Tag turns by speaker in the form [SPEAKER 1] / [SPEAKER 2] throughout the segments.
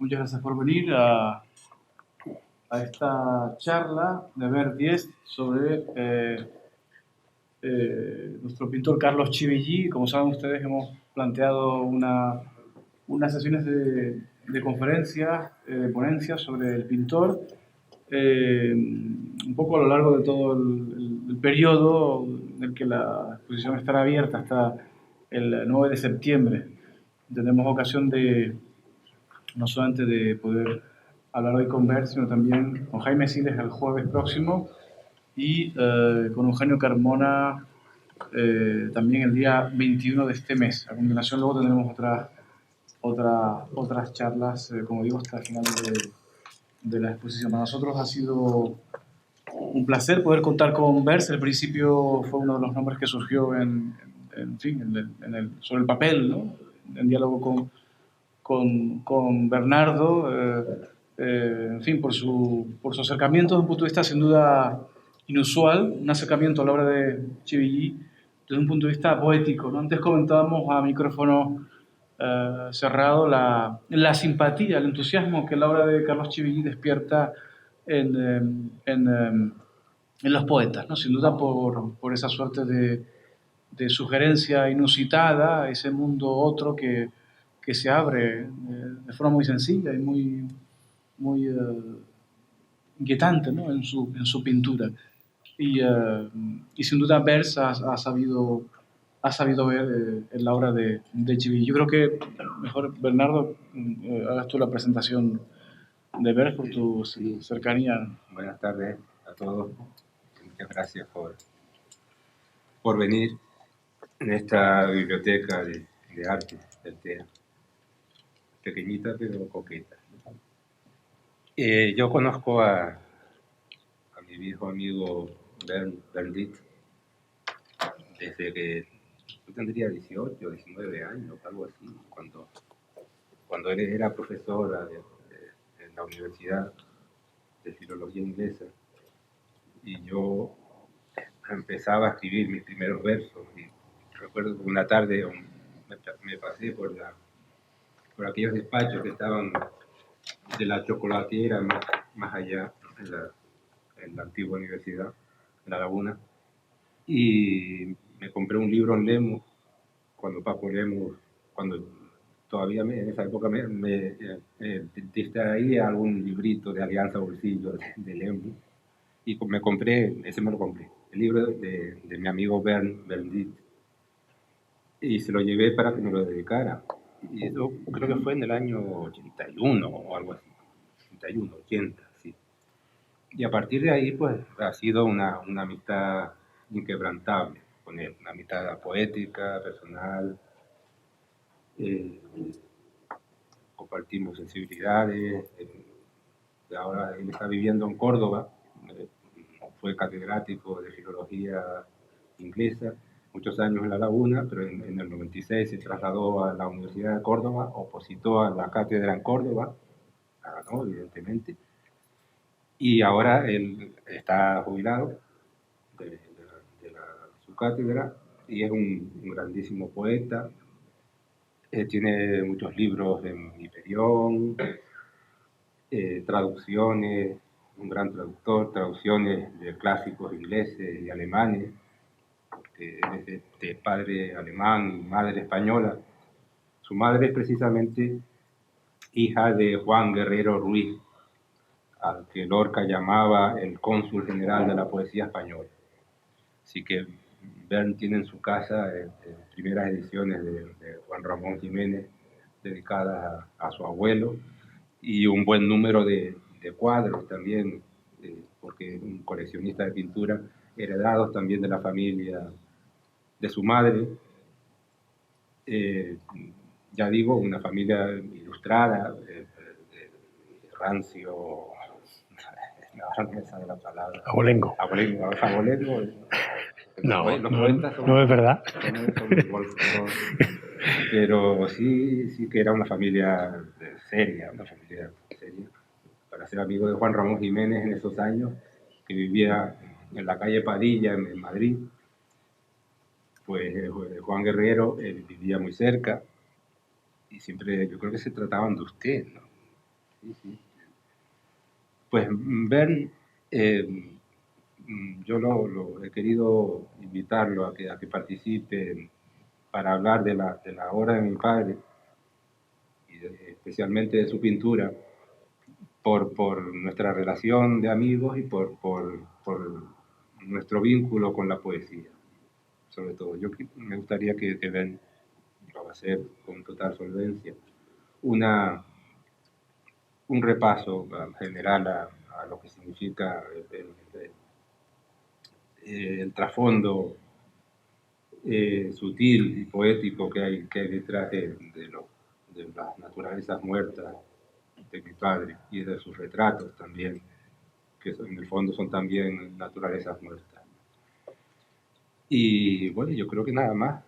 [SPEAKER 1] Muchas gracias por venir a esta charla de Verdiest sobre nuestro pintor Carlos Chivillí. Como saben ustedes, hemos planteado unas sesiones de conferencias, de ponencias sobre el pintor, un poco a lo largo de todo el periodo en el que la exposición estará abierta hasta el 9 de septiembre. Tenemos ocasión no solamente de poder hablar hoy con Bert, sino también con Jaime Siles el jueves próximo y con Eugenio Carmona también el día 21 de este mes. A continuación luego tendremos otras charlas, como digo, hasta el final de la exposición. Para nosotros ha sido un placer poder contar con Bert. Al principio fue uno de los nombres que surgió sobre el papel, ¿no? En diálogo con Bernardo, en fin, por su acercamiento desde un punto de vista sin duda inusual, un acercamiento a la obra de Chivillí desde un punto de vista poético, ¿no? Antes comentábamos a micrófono cerrado la simpatía, el entusiasmo que la obra de Carlos Chivillí despierta en los poetas, ¿no? Sin duda por esa suerte de sugerencia inusitada, ese mundo otro que se abre de forma muy sencilla y muy inquietante, ¿no? en su pintura. Y sin duda Bers ha sabido ver en la obra de Chivillí. Yo creo que mejor, Bernardo, hagas tú la presentación de Bers por tu cercanía.
[SPEAKER 2] Buenas tardes a todos. Muchas gracias por venir en esta biblioteca de arte del TEA. Pequeñita pero coqueta. Yo conozco a mi viejo amigo Berndit desde que yo tendría 18 o 19 años, algo así, cuando él era profesora en la Universidad de Filología Inglesa y yo empezaba a escribir mis primeros versos. Y recuerdo que una tarde me pasé por aquellos despachos que estaban de la chocolatiera más allá, en la antigua universidad, en La Laguna, y me compré un libro en Lemos, cuando Paco Lemos, cuando todavía en esa época me distraía algún librito de Alianza Bolsillo de Lemos, y me lo compré, el libro de mi amigo Berndit, y se lo llevé para que me lo dedicara. Y eso creo que fue en el año 81 o algo así, 81, 80, sí. Y a partir de ahí, pues, ha sido una amistad inquebrantable con él, una amistad poética, personal. Compartimos sensibilidades. Ahora él está viviendo en Córdoba, fue catedrático de filología inglesa, muchos años en La Laguna, pero en el 96 se trasladó a la Universidad de Córdoba, opositó a la cátedra en Córdoba, ganó evidentemente, y ahora él está jubilado de su cátedra y es un grandísimo poeta. Tiene muchos libros en Hiperión, traducciones, un gran traductor, traducciones de clásicos ingleses y alemanes, porque es de padre alemán y madre española. Su madre es precisamente hija de Juan Guerrero Ruiz, al que Lorca llamaba el cónsul general de la poesía española. Así que Bern tiene en su casa primeras ediciones de Juan Ramón Jiménez dedicadas a su abuelo y un buen número de cuadros también, porque es un coleccionista de pintura, heredados también de la familia de su madre. Ya digo, una familia ilustrada, de rancio, ahora no me sale la palabra.
[SPEAKER 3] Abolengo.
[SPEAKER 2] Abolengo.
[SPEAKER 3] No es verdad.
[SPEAKER 2] Pero sí que era una familia seria, para ser amigo de Juan Ramón Jiménez en esos años, que vivía en la calle Padilla, en Madrid. Pues Juan Guerrero vivía muy cerca y siempre, yo creo que se trataban de usted, ¿no? Sí, sí. Pues Bern, yo lo he querido invitarlo a que participe para hablar de la obra de mi padre, y especialmente de su pintura, por nuestra relación de amigos y por nuestro vínculo con la poesía, sobre todo. Me gustaría que Bern lo va a hacer con total solvencia, un repaso general a lo que significa el trasfondo sutil y poético que hay detrás de las naturalezas muertas de mi padre y de sus retratos también, que en el fondo son también naturalezas muertas. Y bueno, yo creo que nada más,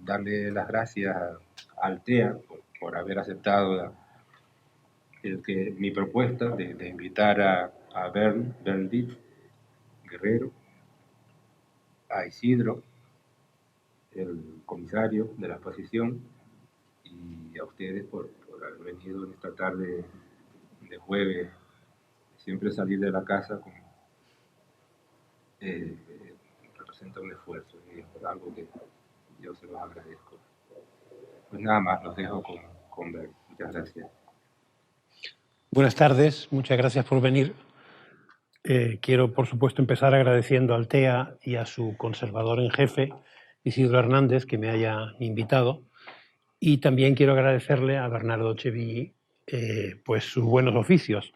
[SPEAKER 2] darle las gracias a Altea por haber aceptado mi propuesta de invitar a Bernardit Guerrero, a Isidro, el comisario de la exposición, y a ustedes por haber venido en esta tarde de jueves. Siempre salir de la casa eh, representa un esfuerzo y es algo que yo se los agradezco. Pues nada más, los dejo con Bern. Muchas gracias.
[SPEAKER 3] Buenas tardes, muchas gracias por venir. Quiero, por supuesto, empezar agradeciendo a Altea y a su conservador en jefe, Isidro Hernández, que me haya invitado. Y también quiero agradecerle a Bernardo Chevilly pues sus buenos oficios.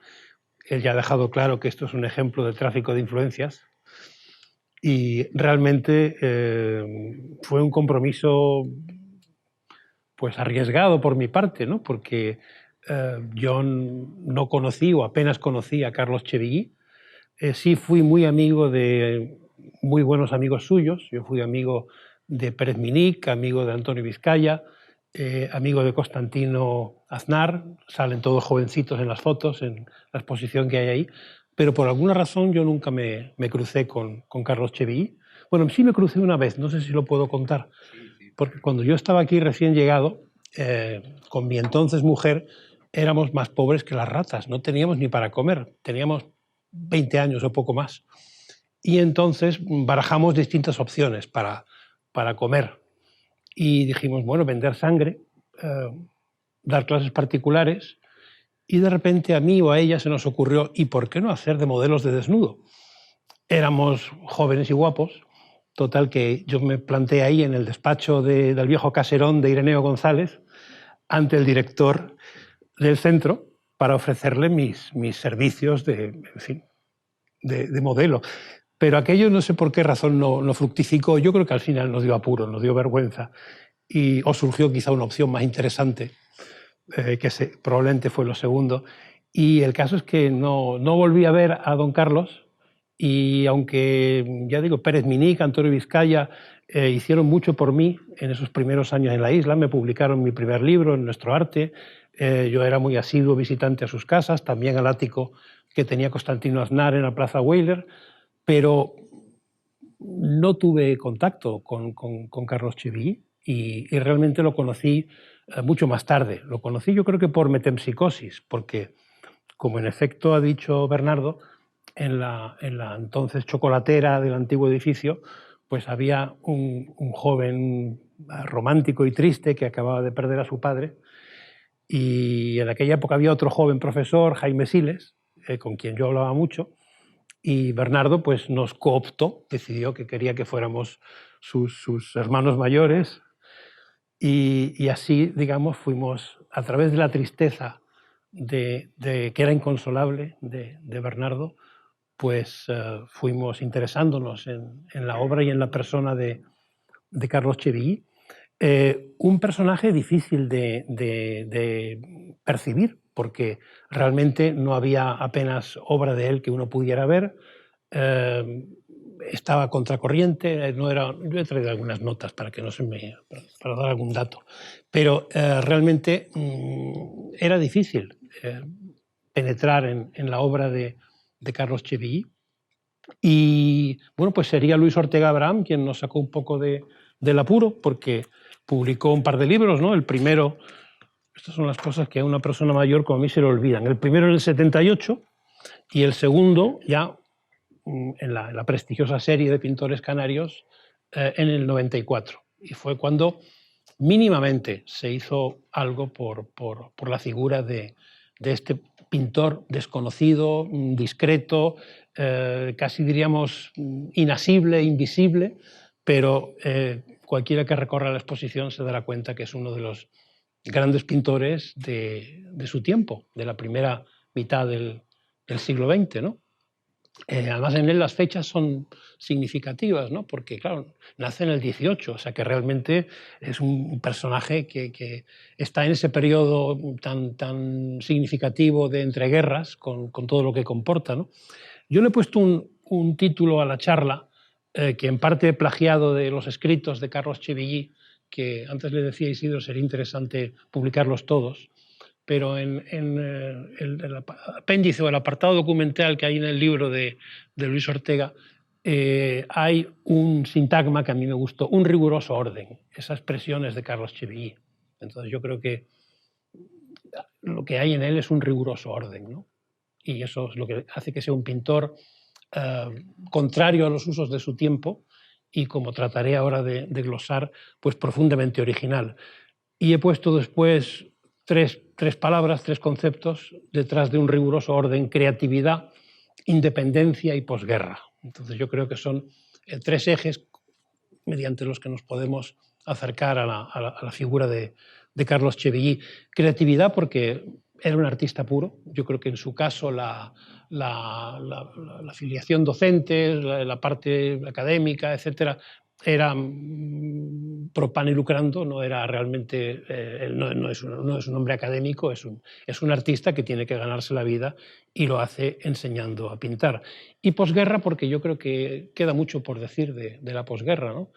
[SPEAKER 3] Él ya ha dejado claro que esto es un ejemplo de tráfico de influencias y realmente fue un compromiso pues arriesgado por mi parte, ¿no? Porque yo no conocí o apenas conocí a Carlos Chevilly. Sí fui muy amigo de muy buenos amigos suyos. Yo fui amigo de Pérez Minic, amigo de Antonio Vizcaya, amigo de Constantino Aznar. Salen todos jovencitos en las fotos, en la exposición que hay ahí. Pero por alguna razón yo nunca me crucé con Carlos Chevilly. Bueno, sí me crucé una vez, no sé si lo puedo contar. Porque cuando yo estaba aquí recién llegado, con mi entonces mujer, éramos más pobres que las ratas. No teníamos ni para comer. Teníamos 20 años o poco más. Y entonces barajamos distintas opciones para comer. Y dijimos, bueno, vender sangre, dar clases particulares, y de repente a mí o a ella se nos ocurrió, ¿y por qué no hacer de modelos de desnudo? Éramos jóvenes y guapos, total que yo me planté ahí en el despacho del viejo caserón de Ireneo González, ante el director del centro, para ofrecerle mis servicios en fin, de modelo. Pero aquello no sé por qué razón no fructificó. Yo creo que al final nos dio apuro, nos dio vergüenza. O surgió quizá una opción más interesante, probablemente fue lo segundo. Y el caso es que no volví a ver a don Carlos, y aunque, ya digo, Pérez Minic, Antonio Vizcaya hicieron mucho por mí en esos primeros años en la isla, me publicaron mi primer libro en Nuestro Arte, yo era muy asiduo visitante a sus casas, también al ático que tenía Constantino Aznar en la Plaza Weyler, pero no tuve contacto con Carlos Chevilly y realmente lo conocí mucho más tarde. Lo conocí yo creo que por metempsicosis, porque, como en efecto ha dicho Bernardo, en la entonces chocolatera del antiguo edificio, pues había un joven romántico y triste que acababa de perder a su padre, y en aquella época había otro joven profesor, Jaime Siles, con quien yo hablaba mucho, y Bernardo pues nos cooptó, decidió que quería que fuéramos sus hermanos mayores, y así, digamos, fuimos, a través de la tristeza que era inconsolable de Bernardo, pues fuimos interesándonos en la obra y en la persona de Carlos Chevilly. Un personaje difícil de percibir, porque realmente no había apenas obra de él que uno pudiera ver. Estaba contracorriente, no era, yo he traído algunas notas para que no se me, para dar algún dato, pero realmente era difícil penetrar en la obra de Carlos Chevilly. Y bueno, pues sería Luis Ortega Abraham quien nos sacó un poco del apuro, porque publicó un par de libros, ¿no? El primero Estas son las cosas que a una persona mayor como a mí se le olvidan. El primero en el 78 y el segundo ya en la prestigiosa serie de pintores canarios en el 94. Y fue cuando mínimamente se hizo algo por la figura de este pintor desconocido, discreto, casi diríamos inasible, invisible, pero cualquiera que recorra la exposición se dará cuenta que es uno de los grandes pintores de su tiempo, de la primera mitad del siglo XX, ¿no? Además, en él las fechas son significativas, ¿no? Porque, claro, nace en el 18, o sea que realmente es un personaje que está en ese periodo tan significativo de entreguerras, con todo lo que comporta, ¿no? Yo le he puesto un título a la charla que en parte he plagiado de los escritos de Carlos Chevillí, que antes le decía a Isidro, sería interesante publicarlos todos, pero en el apéndice o el apartado documental que hay en el libro de Luis Ortega, hay un sintagma que a mí me gustó, un riguroso orden, esas expresiones de Carlos Chevillí. Entonces yo creo que lo que hay en él es un riguroso orden, ¿no? Y eso es lo que hace que sea un pintor contrario a los usos de su tiempo y, como trataré ahora de glosar, pues profundamente original. Y he puesto después tres palabras, tres conceptos detrás de un riguroso orden: creatividad, independencia y posguerra. Entonces yo creo que son tres ejes mediante los que nos podemos acercar a la figura de Carlos Chevillí. Creatividad porque era un artista puro. Yo creo que en su caso la filiación docente, la parte académica, etcétera, era pro pane lucrando, no era realmente, no es un hombre académico, es un artista que tiene que ganarse la vida y lo hace enseñando a pintar. Y posguerra porque yo creo que queda mucho por decir de la posguerra, ¿no?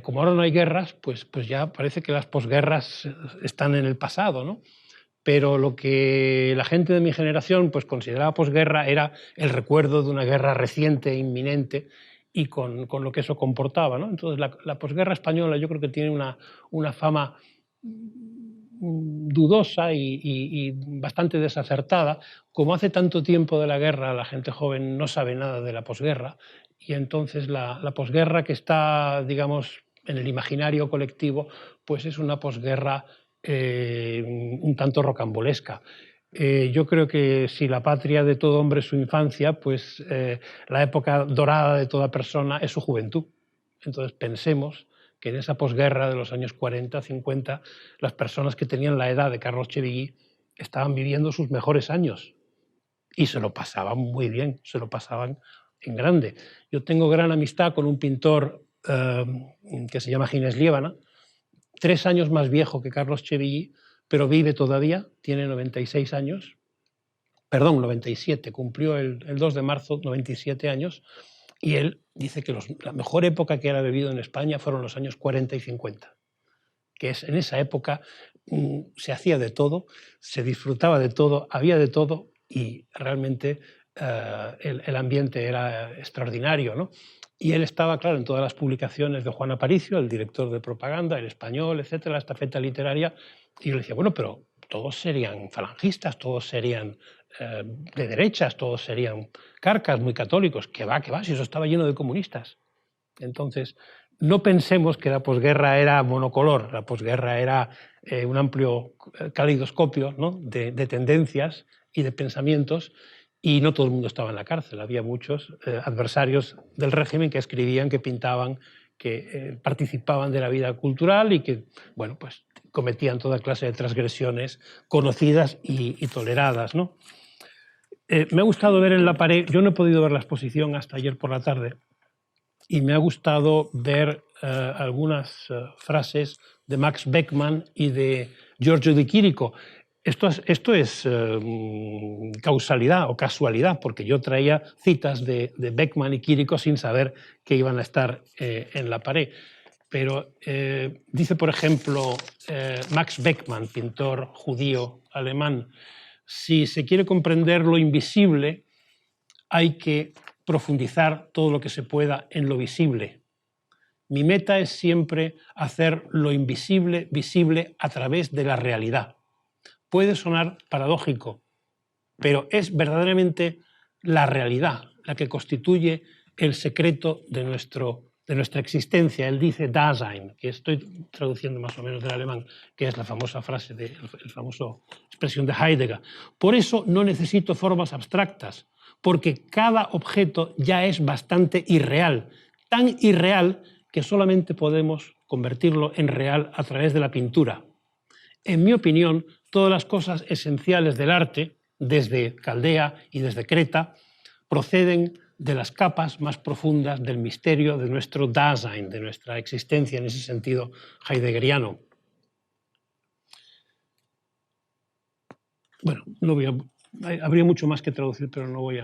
[SPEAKER 3] Como ahora no hay guerras, pues ya parece que las posguerras están en el pasado, ¿no? Pero lo que la gente de mi generación pues consideraba posguerra era el recuerdo de una guerra reciente, inminente, y con lo que eso comportaba, ¿no? Entonces la posguerra española yo creo que tiene una fama dudosa y bastante desacertada. Como hace tanto tiempo de la guerra, la gente joven no sabe nada de la posguerra, y entonces la posguerra que está, digamos, en el imaginario colectivo, pues es una posguerra un tanto rocambolesca. Yo creo que si la patria de todo hombre es su infancia, pues la época dorada de toda persona es su juventud. Entonces pensemos que en esa posguerra de los años 40, 50, las personas que tenían la edad de Carlos Chevillí estaban viviendo sus mejores años y se lo pasaban muy bien, se lo pasaban en grande. Yo tengo gran amistad con un pintor que se llama Ginés Liébana, 3 años más viejo que Carlos Chevillí, pero vive todavía, tiene 96 años, perdón, 97, cumplió el 2 de marzo 97 años, y él dice que la mejor época que él ha vivido en España fueron los años 40 y 50, que es en esa época se hacía de todo, se disfrutaba de todo, había de todo, y realmente el ambiente era extraordinario, ¿no? Y él estaba, claro, en todas las publicaciones de Juan Aparicio, el director de propaganda, El Español, etcétera, la estafeta literaria, y yo le decía, bueno, pero todos serían falangistas, todos serían de derechas, todos serían carcas, muy católicos. Que va, si eso estaba lleno de comunistas. Entonces, no pensemos que la posguerra era monocolor, la posguerra era un amplio calidoscopio, ¿no?, de tendencias y de pensamientos, y no todo el mundo estaba en la cárcel. Había muchos adversarios del régimen que escribían, que pintaban, que participaban de la vida cultural y que, bueno, pues cometían toda clase de transgresiones conocidas y toleradas, ¿no? Me ha gustado ver en la pared, yo no he podido ver la exposición hasta ayer por la tarde, y me ha gustado ver algunas frases de Max Beckmann y de Giorgio de Chirico. Esto es causalidad o casualidad, porque yo traía citas de Beckmann y Chirico sin saber que iban a estar en la pared. Pero dice, por ejemplo, Max Beckmann, pintor judío alemán, si se quiere comprender lo invisible, hay que profundizar todo lo que se pueda en lo visible. Mi meta es siempre hacer lo invisible visible a través de la realidad. puede sonar paradójico, pero es verdaderamente la realidad la que constituye el secreto de nuestra existencia. Él dice Dasein, que estoy traduciendo más o menos del alemán, que es la famosa frase, la famosa expresión de Heidegger. Por eso no necesito formas abstractas, porque cada objeto ya es bastante irreal, tan irreal que solamente podemos convertirlo en real a través de la pintura. En mi opinión, todas las cosas esenciales del arte, desde Caldea y desde Creta, proceden de las capas más profundas del misterio de nuestro Dasein, de nuestra existencia en ese sentido heideggeriano. Bueno, habría mucho más que traducir, pero no voy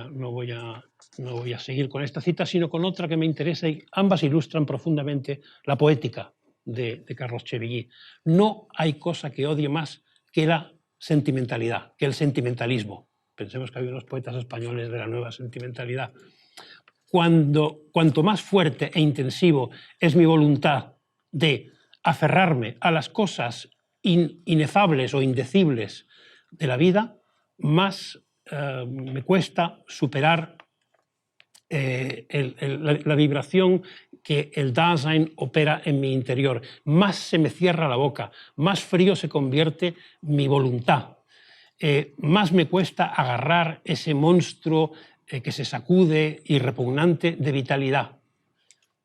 [SPEAKER 3] a seguir con esta cita, sino con otra que me interesa, y ambas ilustran profundamente la poética de Carlos Chevigui. No hay cosa que odie más que la sentimentalidad, que el sentimentalismo. Pensemos que hay unos poetas españoles de la nueva sentimentalidad. Cuanto más fuerte e intensivo es mi voluntad de aferrarme a las cosas inefables o indecibles de la vida, más me cuesta superar la vibración que el Dasein opera en mi interior. Más se me cierra la boca, más frío se convierte mi voluntad. Más me cuesta agarrar ese monstruo que se sacude y repugnante de vitalidad,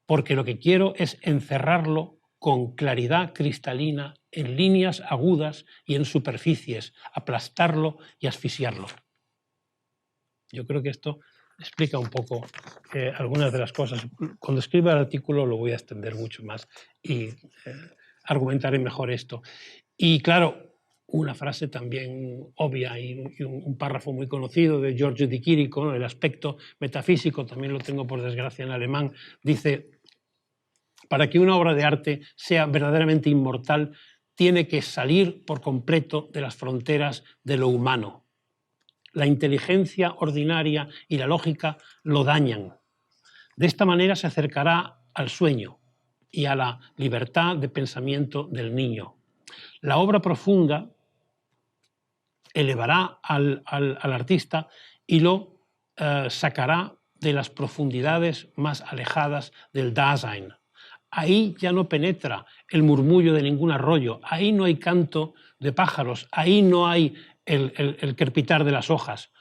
[SPEAKER 3] porque lo que quiero es encerrarlo con claridad cristalina en líneas agudas y en superficies, aplastarlo y asfixiarlo. Yo creo que esto explica un poco algunas de las cosas. Cuando escriba el artículo lo voy a extender mucho más y argumentaré mejor esto. Y claro, una frase también obvia y un párrafo muy conocido de Giorgio di Chirico, ¿no? El aspecto metafísico, también lo tengo por desgracia en alemán, dice: para que una obra de arte sea verdaderamente inmortal, tiene que salir por completo de las fronteras de lo humano. La inteligencia ordinaria y la lógica lo dañan. De esta manera se acercará al sueño y a la libertad de pensamiento del niño. La obra profunda elevará al artista y lo sacará de las profundidades más alejadas del Dasein. Ahí ya no penetra el murmullo de ningún arroyo, ahí no hay canto de pájaros, ahí no hay el crepitar de las hojas.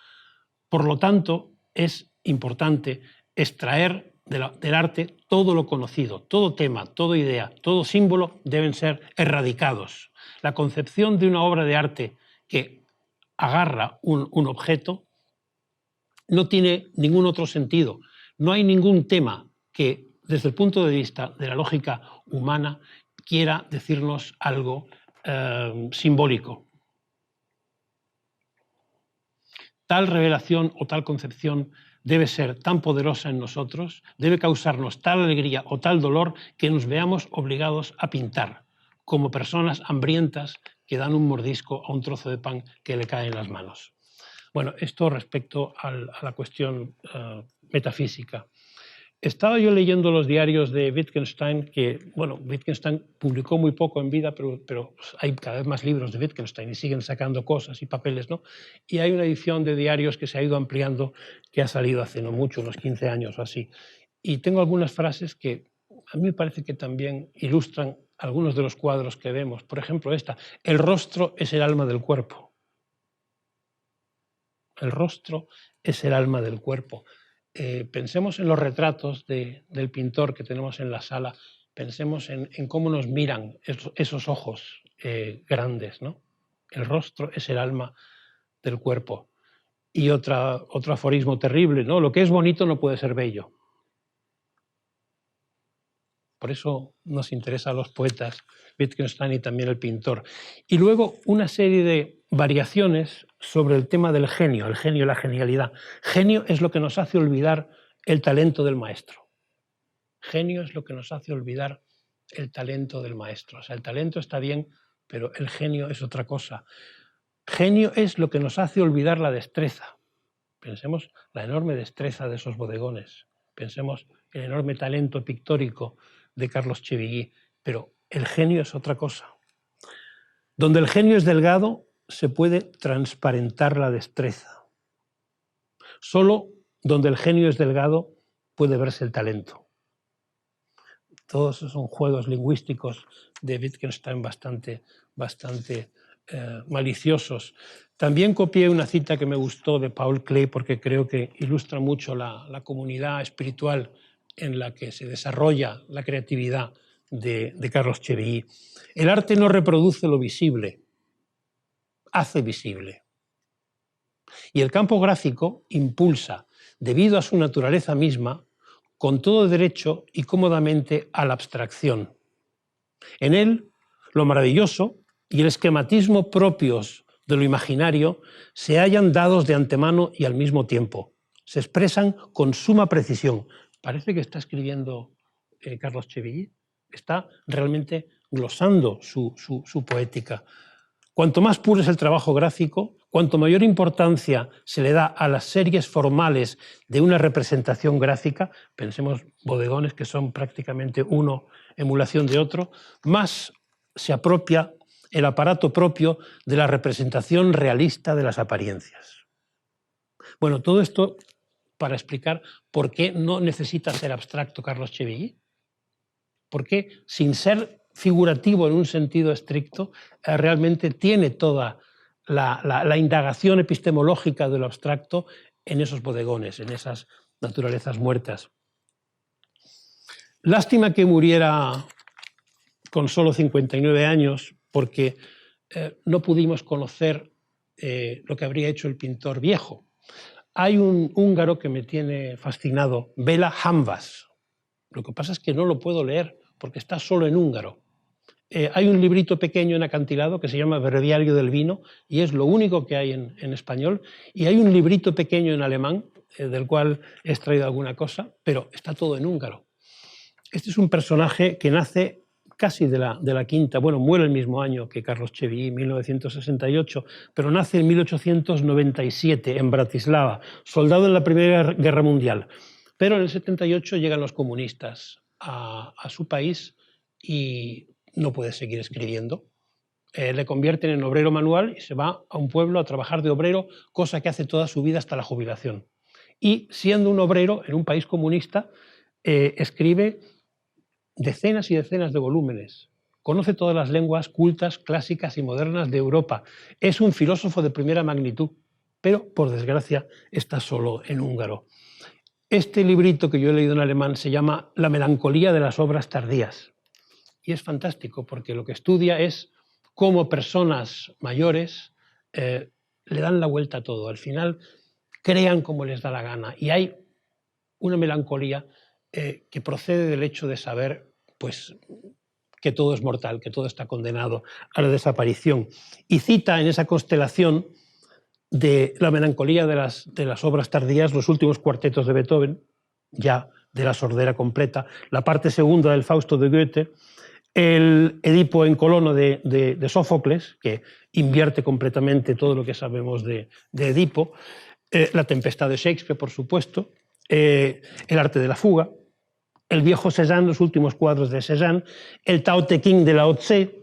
[SPEAKER 3] Por lo tanto, es importante extraer del arte todo lo conocido, todo tema, toda idea, todo símbolo deben ser erradicados. La concepción de una obra de arte que agarra un objeto no tiene ningún otro sentido. No hay ningún tema que, desde el punto de vista de la lógica humana, quiera decirnos algo simbólico. Tal revelación o tal concepción debe ser tan poderosa en nosotros, debe causarnos tal alegría o tal dolor que nos veamos obligados a pintar, como personas hambrientas que dan un mordisco a un trozo de pan que le cae en las manos. Bueno, esto respecto a la cuestión metafísica. Estaba yo leyendo los diarios de Wittgenstein, que, bueno, Wittgenstein publicó muy poco en vida, pero hay cada vez más libros de Wittgenstein y siguen sacando cosas y papeles, ¿no? Y hay una edición de diarios que se ha ido ampliando, que ha salido hace no mucho, unos 15 años o así. Y tengo algunas frases que a mí me parece que también ilustran algunos de los cuadros que vemos. Por ejemplo, esta: el rostro es el alma del cuerpo. El rostro es el alma del cuerpo. Pensemos en los retratos del pintor que tenemos en la sala, pensemos en cómo nos miran esos ojos grandes, ¿no? El rostro es el alma del cuerpo. Y otro aforismo terrible, ¿no? Lo que es bonito no puede ser bello. Por eso nos interesa a los poetas, Wittgenstein y también el pintor. Y luego una serie de variaciones sobre el tema del genio, la genialidad. Genio es lo que nos hace olvidar el talento del maestro. Genio es lo que nos hace olvidar el talento del maestro. O sea, el talento está bien, pero el genio es otra cosa. Genio es lo que nos hace olvidar la destreza. Pensemos la enorme destreza de esos bodegones. Pensemos el enorme talento pictórico de Carlos Chevigui, pero el genio es otra cosa. Donde el genio es delgado, se puede transparentar la destreza. Solo donde el genio es delgado puede verse el talento. Todos esos son juegos lingüísticos de Wittgenstein bastante maliciosos. También copié una cita que me gustó de Paul Klee porque creo que ilustra mucho la comunidad espiritual en la que se desarrolla la creatividad de Carlos Chevilly. El arte no reproduce lo visible, hace visible. Y el campo gráfico impulsa, debido a su naturaleza misma, con todo derecho y cómodamente a la abstracción. En él, lo maravilloso y el esquematismo propios de lo imaginario se hallan dados de antemano y al mismo tiempo. Se expresan con suma precisión. Parece que está escribiendo Carlos Chevilly. Está realmente glosando su poética. Cuanto más puro es el trabajo gráfico, cuanto mayor importancia se le da a las series formales de una representación gráfica, pensemos bodegones que son prácticamente uno emulación de otro, más se apropia el aparato propio de la representación realista de las apariencias. Bueno, todo esto para explicar por qué no necesita ser abstracto Carlos Chevilly, por qué sin ser figurativo en un sentido estricto, realmente tiene toda la indagación epistemológica de lo abstracto en esos bodegones, en esas naturalezas muertas. Lástima que muriera con solo 59 años, porque no pudimos conocer lo que habría hecho el pintor viejo. Hay un húngaro que me tiene fascinado, Béla Hamvas. Lo que pasa es que no lo puedo leer porque está solo en húngaro. Hay un librito pequeño en acantilado que se llama Breviario del vino y es lo único que hay en español. Y hay un librito pequeño en alemán del cual he extraído alguna cosa, pero está todo en húngaro. Este es un personaje que nace casi de la quinta, bueno, muere el mismo año que Carlos Chevilly, 1968, pero nace en 1897 en Bratislava, soldado en la Primera Guerra Mundial. Pero en el 78 llegan los comunistas a su país y no puede seguir escribiendo. Le convierten en obrero manual y se va a un pueblo a trabajar de obrero, cosa que hace toda su vida hasta la jubilación. Y siendo un obrero en un país comunista, escribe decenas y decenas de volúmenes. Conoce todas las lenguas cultas, clásicas y modernas de Europa. Es un filósofo de primera magnitud, pero por desgracia está solo en húngaro. Este librito que yo he leído en alemán se llama La melancolía de las obras tardías. Y es fantástico porque lo que estudia es cómo personas mayores le dan la vuelta a todo. Al final crean como les da la gana. Y hay una melancolía que procede del hecho de saber pues, que todo es mortal, que todo está condenado a la desaparición. Y cita en esa constelación de la melancolía de las obras tardías los últimos cuartetos de Beethoven, ya de la sordera completa, la parte segunda del Fausto de Goethe, el Edipo en Colono de Sófocles, que invierte completamente todo lo que sabemos de Edipo, la Tempestad de Shakespeare, por supuesto, el Arte de la fuga, el viejo Cézanne, los últimos cuadros de Cézanne, el Tao Te Ching de Lao Tse,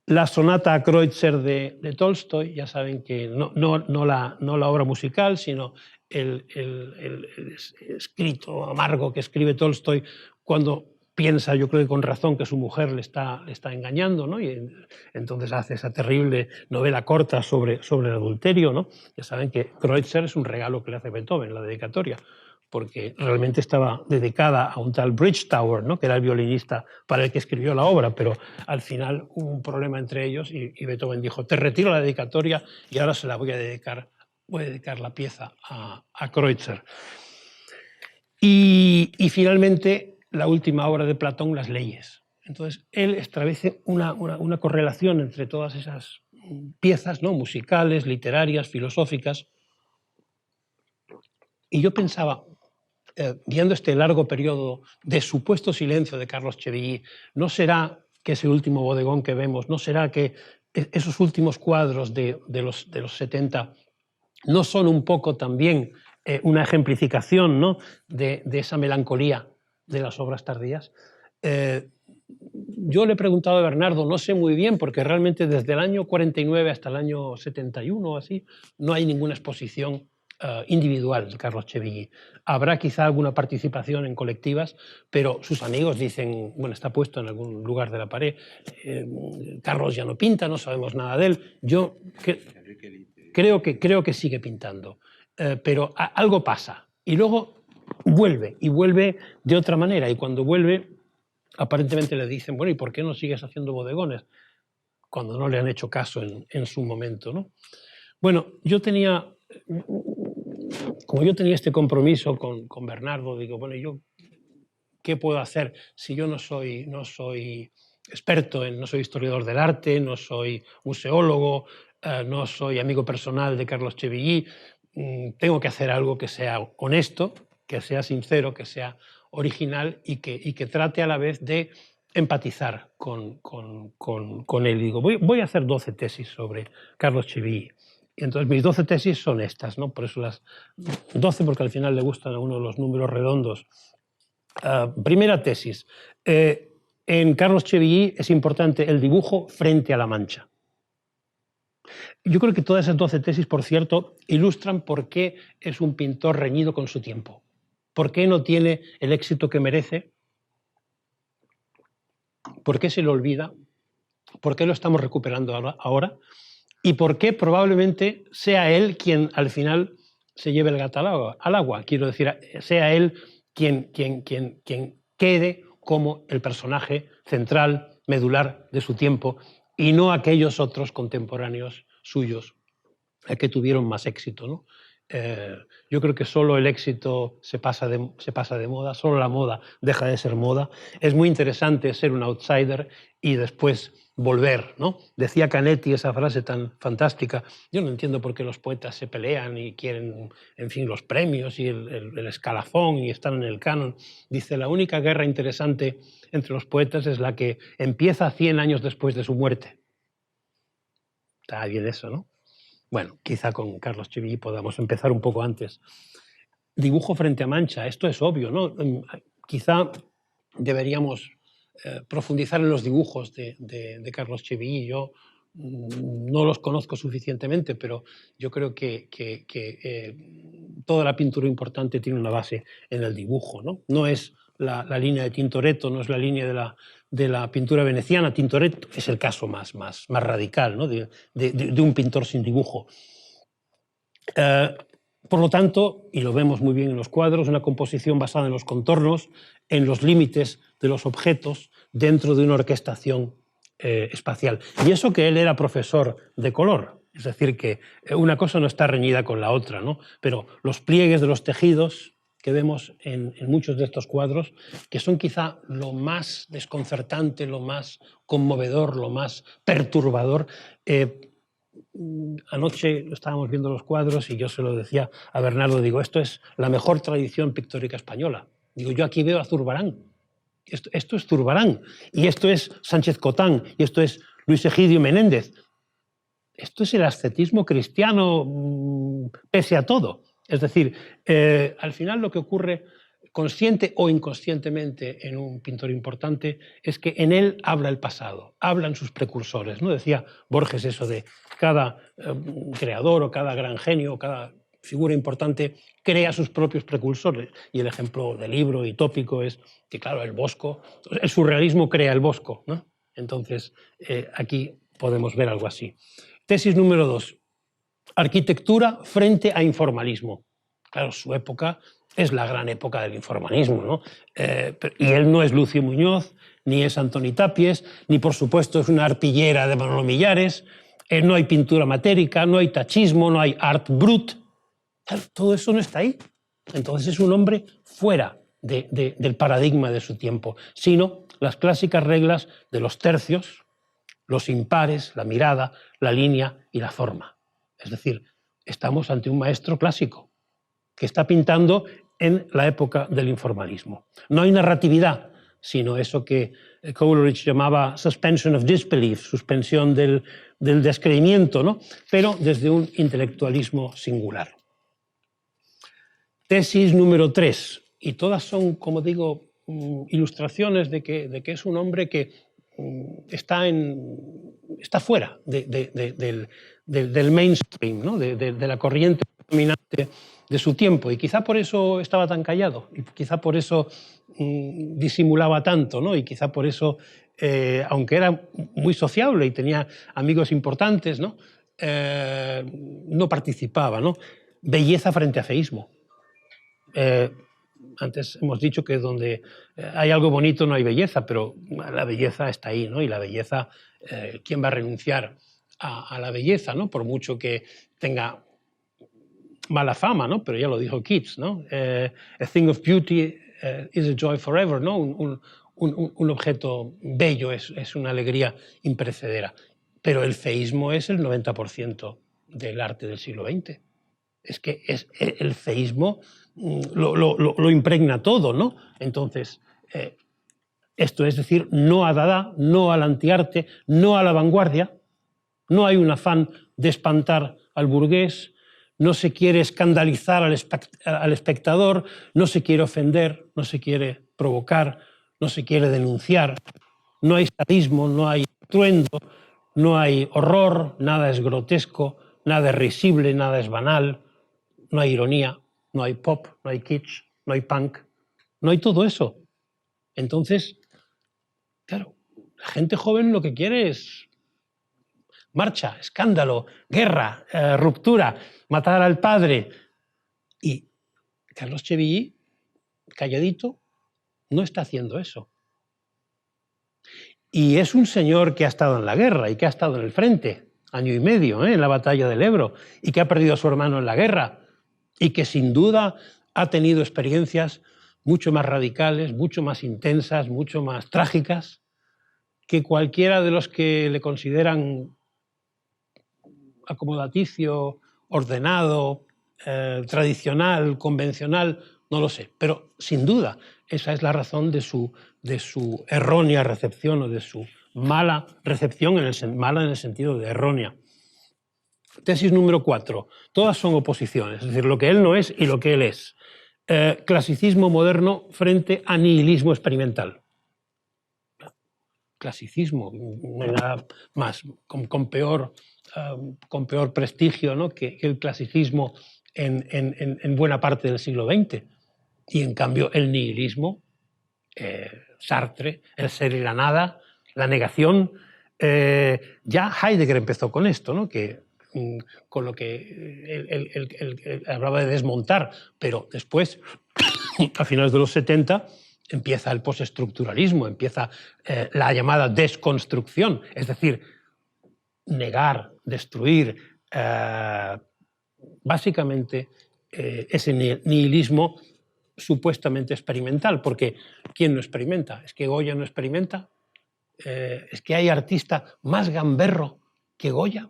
[SPEAKER 3] la sonata a Kreutzer de Tolstoy, ya saben que no la obra musical, sino el escrito amargo que escribe Tolstoy cuando piensa, yo creo que con razón, que su mujer le está engañando, ¿no? Y entonces hace esa terrible novela corta sobre el adulterio, ¿no? Ya saben que Kreutzer es un regalo que le hace Beethoven, la dedicatoria, porque realmente estaba dedicada a un tal Bridgetower, ¿no? Que era el violinista para el que escribió la obra, pero al final hubo un problema entre ellos y Beethoven dijo, te retiro la dedicatoria y ahora se la voy a dedicar la pieza a Kreutzer. Y finalmente, la última obra de Platón, Las leyes. Entonces, él establece una correlación entre todas esas piezas, ¿no? Musicales, literarias, filosóficas. Y yo pensaba, viendo este largo periodo de supuesto silencio de Carlos Chevilly, ¿no será que ese último bodegón que vemos, no será que esos últimos cuadros de los 70 no son un poco también una ejemplificación, ¿no? de esa melancolía de las obras tardías? yo le he preguntado a Bernardo, no sé muy bien, porque realmente desde el año 49 hasta el año 71 o así, no hay ninguna exposición individual de Carlos Chevilly. Habrá quizá alguna participación en colectivas, pero sus amigos dicen, bueno, está puesto en algún lugar de la pared, Carlos ya no pinta, no sabemos nada de él. Yo creo que sigue pintando, pero algo pasa. Y luego vuelve, y vuelve de otra manera, y cuando vuelve, aparentemente le dicen, bueno, ¿y por qué no sigues haciendo bodegones? Cuando no le han hecho caso en su momento, ¿no? Bueno, como yo tenía este compromiso con Bernardo, digo, bueno, ¿yo qué puedo hacer si yo no soy experto, no soy historiador del arte, no soy museólogo, no soy amigo personal de Carlos Chevilly? Tengo que hacer algo que sea honesto, que sea sincero, que sea original y que trate a la vez de empatizar con él. Digo, voy a hacer 12 tesis sobre Carlos Chevilly. Y entonces mis 12 tesis son estas, ¿no? Por eso las 12, porque al final le gustan a uno los números redondos. Primera tesis. En Carlos Chevilly es importante el dibujo frente a la mancha. Yo creo que todas esas 12 tesis, por cierto, ilustran por qué es un pintor reñido con su tiempo. ¿Por qué no tiene el éxito que merece? ¿Por qué se le olvida? ¿Por qué lo estamos recuperando ahora? ¿Y por qué probablemente sea él quien al final se lleve el gato al agua? Quiero decir, sea él quien quede como el personaje central, medular de su tiempo, y no aquellos otros contemporáneos suyos que tuvieron más éxito, ¿no? Yo creo que solo el éxito se pasa de moda, solo la moda deja de ser moda. Es muy interesante ser un outsider y después volver, ¿no? Decía Canetti esa frase tan fantástica. Yo no entiendo por qué los poetas se pelean y quieren, en fin, los premios y el escalafón y están en el canon. Dice, la única guerra interesante entre los poetas es la que empieza 100 años después de su muerte. Está bien eso, ¿no? Bueno, quizá con Carlos Chevilly podamos empezar un poco antes. Dibujo frente a mancha, esto es obvio, ¿no? Quizá deberíamos profundizar en los dibujos de Carlos Chevilly. Yo no los conozco suficientemente, pero yo creo que toda la pintura importante tiene una base en el dibujo, ¿no? No es la línea de Tintoretto, no es la línea de la pintura veneciana. Tintoretto es el caso más radical, ¿no? de un pintor sin dibujo. Por lo tanto, y lo vemos muy bien en los cuadros, una composición basada en los contornos, en los límites de los objetos, dentro de una orquestación espacial. Y eso que él era profesor de color, es decir, que una cosa no está reñida con la otra, ¿no? Pero los pliegues de los tejidos que vemos en muchos de estos cuadros, que son quizá lo más desconcertante, lo más conmovedor, lo más perturbador. Anoche estábamos viendo los cuadros y yo se lo decía a Bernardo, digo, esto es la mejor tradición pictórica española. Digo, yo aquí veo a Zurbarán. Esto es Zurbarán, y esto es Sánchez Cotán, y esto es Luis Egidio Menéndez. Esto es el ascetismo cristiano pese a todo. Es decir, al final lo que ocurre, consciente o inconscientemente, en un pintor importante es que en él habla el pasado, hablan sus precursores, ¿no? Decía Borges eso de cada creador o cada gran genio o cada figura importante crea sus propios precursores. Y el ejemplo del libro y tópico es que, claro, el Bosco, el surrealismo crea el Bosco, ¿no? Entonces, aquí podemos ver algo así. Tesis número 2. Arquitectura frente a informalismo. Claro, su época es la gran época del informalismo, ¿no? Y él no es Lucio Muñoz, ni es Antoni Tapies, ni por supuesto es una arpillera de Manolo Millares. No hay pintura matérica, no hay tachismo, no hay art brut. Claro, todo eso no está ahí. Entonces es un hombre fuera del paradigma de su tiempo, sino las clásicas reglas de los tercios, los impares, la mirada, la línea y la forma. Es decir, estamos ante un maestro clásico que está pintando en la época del informalismo. No hay narratividad, sino eso que Coleridge llamaba suspension of disbelief, suspensión del descreimiento, ¿no? Pero desde un intelectualismo singular. Tesis número 3, y todas son, como digo, ilustraciones de que es un hombre que está fuera del mainstream, ¿no? de la corriente dominante de su tiempo, y quizá por eso estaba tan callado, y quizá por eso disimulaba tanto, ¿no? Y quizá por eso, aunque era muy sociable y tenía amigos importantes, ¿no? No participaba, ¿no? Belleza frente a feísmo. Antes hemos dicho que donde hay algo bonito no hay belleza, pero la belleza está ahí, ¿no? Y la belleza, ¿quién va a renunciar a la belleza, ¿no? Por mucho que tenga mala fama, ¿no? Pero ya lo dijo Keats, ¿no? A thing of beauty is a joy forever, ¿no? Un objeto bello es una alegría imperecedera. Pero el feísmo es el 90% del arte del siglo XX. Es que el feísmo lo impregna todo, ¿no? Entonces, esto es decir, no a Dada, no al antiarte, no a la vanguardia, no hay un afán de espantar al burgués, no se quiere escandalizar al espectador, no se quiere ofender, no se quiere provocar, no se quiere denunciar, no hay sadismo, no hay estruendo, no hay horror, nada es grotesco, nada es risible, nada es banal, no hay ironía, no hay pop, no hay kitsch, no hay punk, no hay todo eso. Entonces, claro, la gente joven lo que quiere es marcha, escándalo, guerra, ruptura, matar al padre. Y Carlos Chevilly, calladito, no está haciendo eso. Y es un señor que ha estado en la guerra y que ha estado en el frente, año y medio, en la batalla del Ebro, y que ha perdido a su hermano en la guerra, y que sin duda ha tenido experiencias mucho más radicales, mucho más intensas, mucho más trágicas, que cualquiera de los que le consideran acomodaticio, ordenado, tradicional, convencional, no lo sé. Pero sin duda esa es la razón de su errónea recepción, o de su mala recepción, mala en el sentido de errónea. Tesis número 4. Todas son oposiciones, es decir, lo que él no es y lo que él es. Clasicismo moderno frente a nihilismo experimental. Clasicismo, no hay nada más con peor prestigio, ¿no? que el clasicismo en buena parte del siglo XX. Y en cambio el nihilismo, Sartre, el ser y la nada, la negación. Ya Heidegger empezó con esto, ¿no? Con lo que él hablaba de desmontar, pero después, a finales de los 70, empieza el postestructuralismo, empieza la llamada desconstrucción, es decir, negar, destruir, básicamente ese nihilismo supuestamente experimental, porque ¿quién no experimenta? ¿Es que Goya no experimenta? ¿Es que hay artista más gamberro que Goya?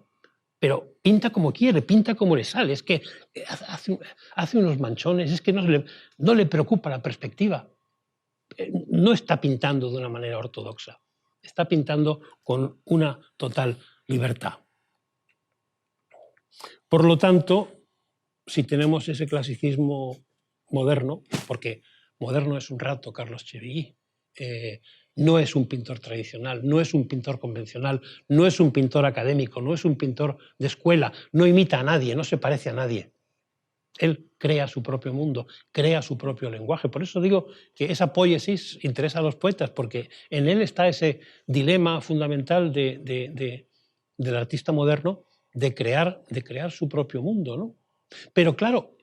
[SPEAKER 3] Pero pinta como quiere, pinta como le sale, es que hace unos manchones, es que no le preocupa la perspectiva. No está pintando de una manera ortodoxa, está pintando con una total libertad. Por lo tanto, si tenemos ese clasicismo moderno, porque moderno es un rato Carlos Chevilly, no es un pintor tradicional, no es un pintor convencional, no es un pintor académico, no es un pintor de escuela, no imita a nadie, no se parece a nadie. Él crea su propio mundo, crea su propio lenguaje. Por eso digo que esa poiesis interesa a los poetas, porque en él está ese dilema fundamental del artista moderno de crear su propio mundo, ¿no? Pero claro,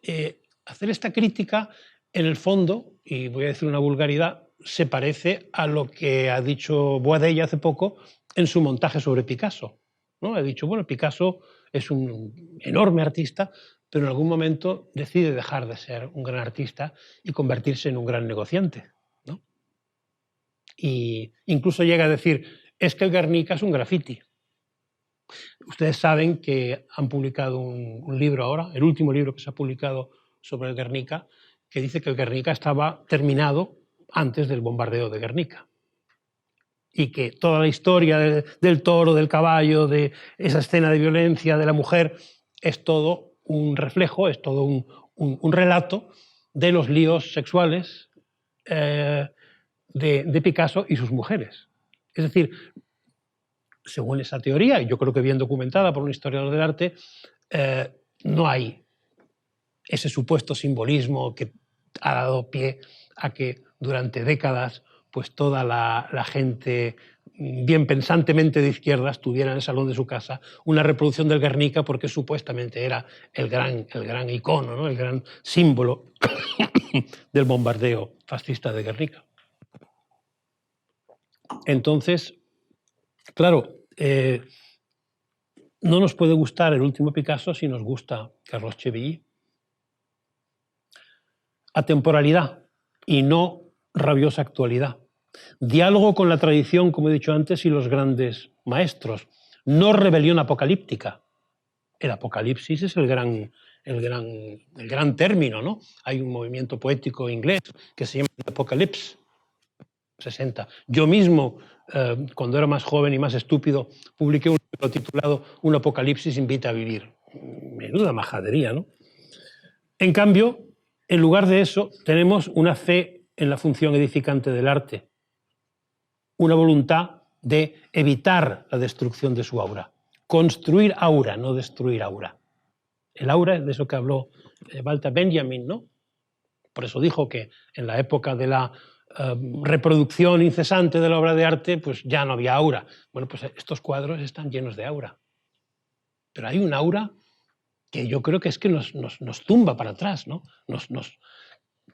[SPEAKER 3] hacer esta crítica, en el fondo, y voy a decir una vulgaridad, se parece a lo que ha dicho Boadella hace poco en su montaje sobre Picasso, ¿no? Ha dicho, bueno, Picasso es un enorme artista, pero en algún momento decide dejar de ser un gran artista y convertirse en un gran negociante, ¿no? Y incluso llega a decir, es que el Guernica es un graffiti. Ustedes saben que han publicado un libro ahora, el último libro que se ha publicado sobre el Guernica, que dice que el Guernica estaba terminado antes del bombardeo de Guernica. Y que toda la historia del toro, del caballo, de esa escena de violencia de la mujer, es todo un reflejo, es todo un relato de los líos sexuales de Picasso y sus mujeres. Es decir, según esa teoría, y yo creo que bien documentada por un historiador del arte, no hay ese supuesto simbolismo que ha dado pie a que durante décadas pues toda la gente bien pensantemente de izquierdas tuviera en el salón de su casa una reproducción del Guernica porque supuestamente era el gran icono, ¿no? El gran símbolo del bombardeo fascista de Guernica. Entonces, claro, no nos puede gustar el último Picasso si nos gusta Carlos Chevilly. Atemporalidad y no rabiosa actualidad. Diálogo con la tradición, como he dicho antes, y los grandes maestros. No rebelión apocalíptica. El apocalipsis es el gran término, ¿no? Hay un movimiento poético inglés que se llama Apocalypse, 60. Yo mismo, cuando era más joven y más estúpido, publiqué un libro titulado Un apocalipsis invita a vivir. Menuda majadería, ¿no? En cambio, en lugar de eso, tenemos una fe en la función edificante del arte, una voluntad de evitar la destrucción de su aura. Construir aura, no destruir aura. El aura es de eso que habló Walter Benjamin, ¿no? Por eso dijo que en la época de la reproducción incesante de la obra de arte, pues ya no había aura. Bueno, pues estos cuadros están llenos de aura. Pero hay un aura que yo creo que es que nos tumba para atrás, ¿no?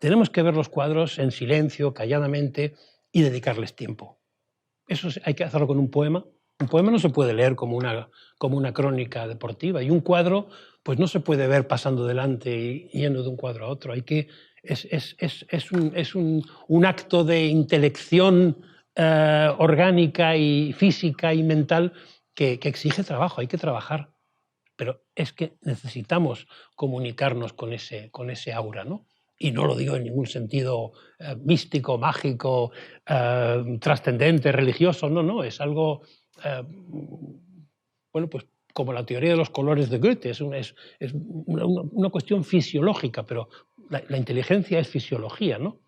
[SPEAKER 3] Tenemos que ver los cuadros en silencio, calladamente, y dedicarles tiempo. Eso hay que hacerlo con un poema. Un poema no se puede leer como una crónica deportiva, y un cuadro pues no se puede ver pasando delante y yendo de un cuadro a otro. Es un acto de intelección orgánica y física y mental que exige trabajo, hay que trabajar. Pero es que necesitamos comunicarnos con ese aura, ¿no? Y no lo digo en ningún sentido místico, mágico, trascendente, religioso, no, es algo, bueno, pues como la teoría de los colores de Goethe, es una cuestión fisiológica, pero la inteligencia es fisiología, ¿no?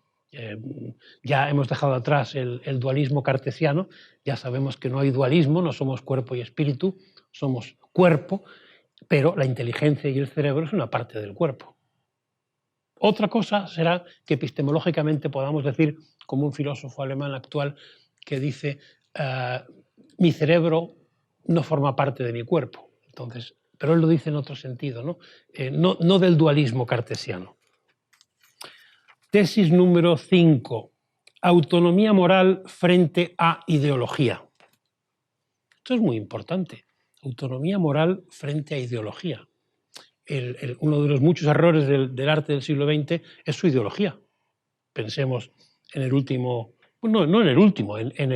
[SPEAKER 3] Ya hemos dejado atrás el dualismo cartesiano, ya sabemos que no hay dualismo, no somos cuerpo y espíritu, somos cuerpo, pero la inteligencia y el cerebro es una parte del cuerpo. Otra cosa será que epistemológicamente podamos decir, como un filósofo alemán actual que dice, mi cerebro no forma parte de mi cuerpo. Entonces, pero él lo dice en otro sentido, ¿no? No del dualismo cartesiano. Tesis número 5. Autonomía moral frente a ideología. Esto es muy importante. Autonomía moral frente a ideología. Uno de los muchos errores del arte del siglo XX es su ideología. Pensemos en el último, no en el último, en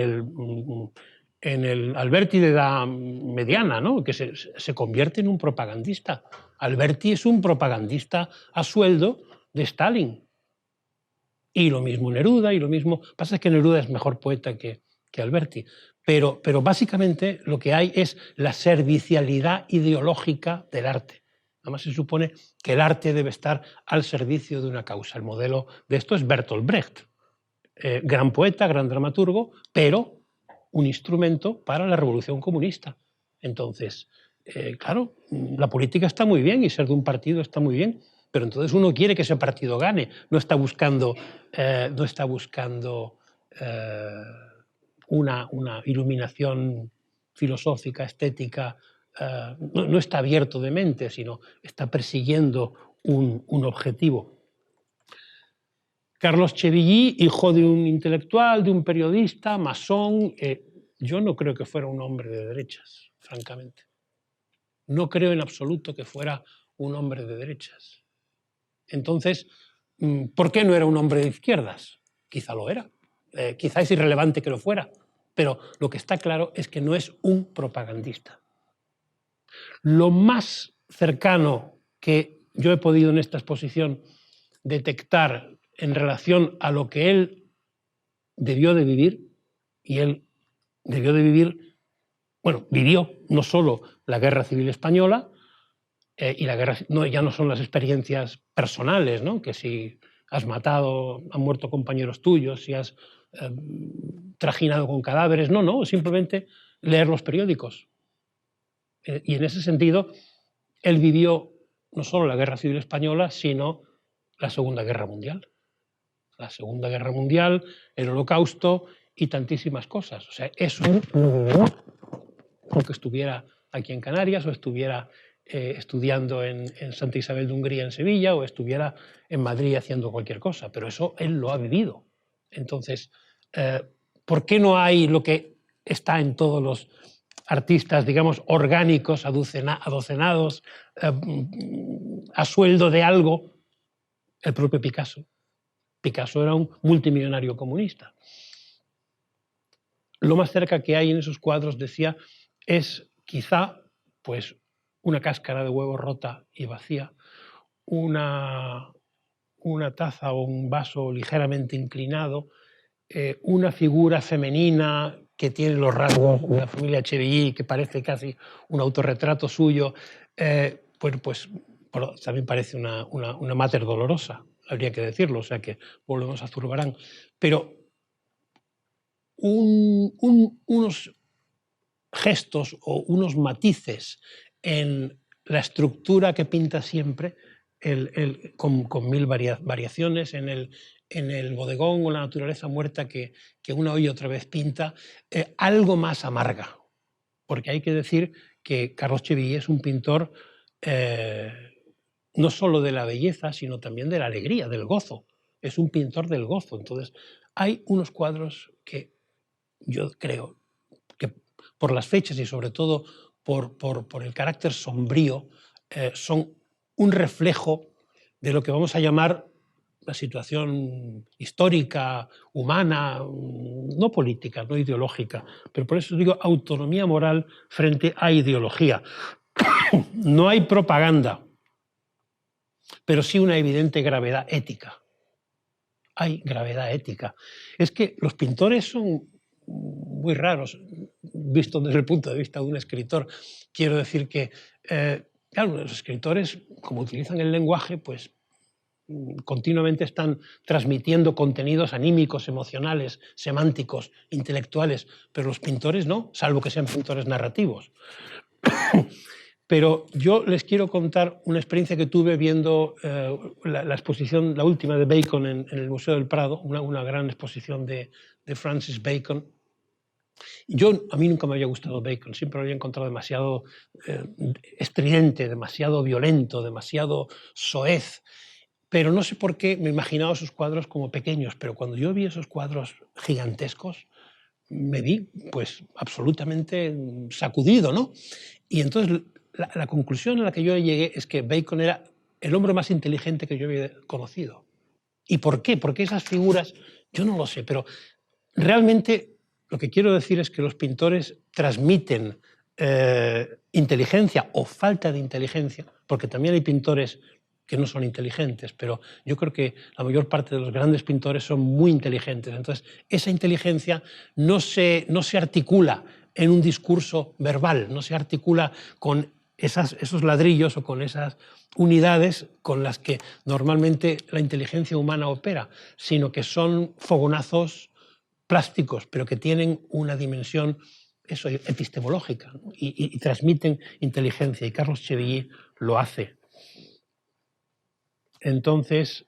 [SPEAKER 3] el Alberti de edad mediana, ¿no? Que se convierte en un propagandista. Alberti es un propagandista a sueldo de Stalin. Y lo mismo Neruda, y lo mismo... Pasa es que Neruda es mejor poeta que Alberti. Pero básicamente lo que hay es la servicialidad ideológica del arte. Además se supone que el arte debe estar al servicio de una causa. El modelo de esto es Bertolt Brecht, gran poeta, gran dramaturgo, pero un instrumento para la revolución comunista. Entonces, claro, la política está muy bien y ser de un partido está muy bien, pero entonces uno quiere que ese partido gane, no está buscando una iluminación filosófica, estética. No está abierto de mente, sino está persiguiendo un objetivo. Carlos Chevilly, hijo de un intelectual, de un periodista, masón, yo no creo que fuera un hombre de derechas, francamente. No creo en absoluto que fuera un hombre de derechas. Entonces, ¿por qué no era un hombre de izquierdas? Quizá lo era, quizá es irrelevante que lo fuera, pero lo que está claro es que no es un propagandista. Lo más cercano que yo he podido en esta exposición detectar en relación a lo que él debió de vivir, y él debió de vivir, bueno, vivió no solo la Guerra Civil Española, y la guerra ya no son las experiencias personales, ¿no? Que si has matado, han muerto compañeros tuyos, si has trajinado con cadáveres, no, simplemente leer los periódicos. Y en ese sentido, él vivió no solo la Guerra Civil Española, sino la Segunda Guerra Mundial. La Segunda Guerra Mundial, el Holocausto y tantísimas cosas. O sea, eso aunque estuviera aquí en Canarias o estuviera estudiando en Santa Isabel de Hungría en Sevilla o estuviera en Madrid haciendo cualquier cosa, pero eso él lo ha vivido. Entonces, ¿por qué no hay lo que está en todos los artistas, digamos, orgánicos, adocenados, a sueldo de algo? El propio Picasso. Picasso era un multimillonario comunista. Lo más cerca que hay en esos cuadros, decía, es quizá pues, una cáscara de huevo rota y vacía, una taza o un vaso ligeramente inclinado, una figura femenina que tiene los rasgos de la familia Chevilly, que parece casi un autorretrato suyo, pues también parece una mater dolorosa, habría que decirlo, o sea que volvemos a Zurbarán. Pero unos gestos o unos matices en la estructura que pinta siempre, con mil variaciones, en el bodegón o la naturaleza muerta que una y otra vez pinta, algo más amarga. Porque hay que decir que Carlos Chevilly es un pintor no solo de la belleza, sino también de la alegría, del gozo. Es un pintor del gozo. Entonces, hay unos cuadros que yo creo que por las fechas y sobre todo por el carácter sombrío, son un reflejo de lo que vamos a llamar la situación histórica, humana, no política, no ideológica, pero por eso digo autonomía moral frente a ideología. No hay propaganda, pero sí una evidente gravedad ética. Hay gravedad ética. Es que los pintores son muy raros, visto desde el punto de vista de un escritor. Quiero decir que, claro, los escritores, como utilizan el lenguaje, pues continuamente están transmitiendo contenidos anímicos, emocionales, semánticos, intelectuales, pero los pintores no, salvo que sean pintores narrativos. Pero yo les quiero contar una experiencia que tuve viendo la exposición, la última de Bacon en el Museo del Prado, una gran exposición de Francis Bacon. A mí nunca me había gustado Bacon, siempre lo había encontrado demasiado estridente, demasiado violento, demasiado soez. Pero no sé por qué me imaginaba esos cuadros como pequeños, pero cuando yo vi esos cuadros gigantescos, me vi pues absolutamente sacudido, ¿no? Y entonces la conclusión a la que yo llegué es que Bacon era el hombre más inteligente que yo había conocido. ¿Y por qué? Porque esas figuras, yo no lo sé, pero realmente lo que quiero decir es que los pintores transmiten inteligencia o falta de inteligencia, porque también hay pintores que no son inteligentes, pero yo creo que la mayor parte de los grandes pintores son muy inteligentes. Entonces, esa inteligencia no se articula en un discurso verbal, no se articula con esos ladrillos o con esas unidades con las que normalmente la inteligencia humana opera, sino que son fogonazos plásticos, pero que tienen una dimensión epistemológica, ¿no? y transmiten inteligencia, y Carlos Chevilly lo hace. Entonces,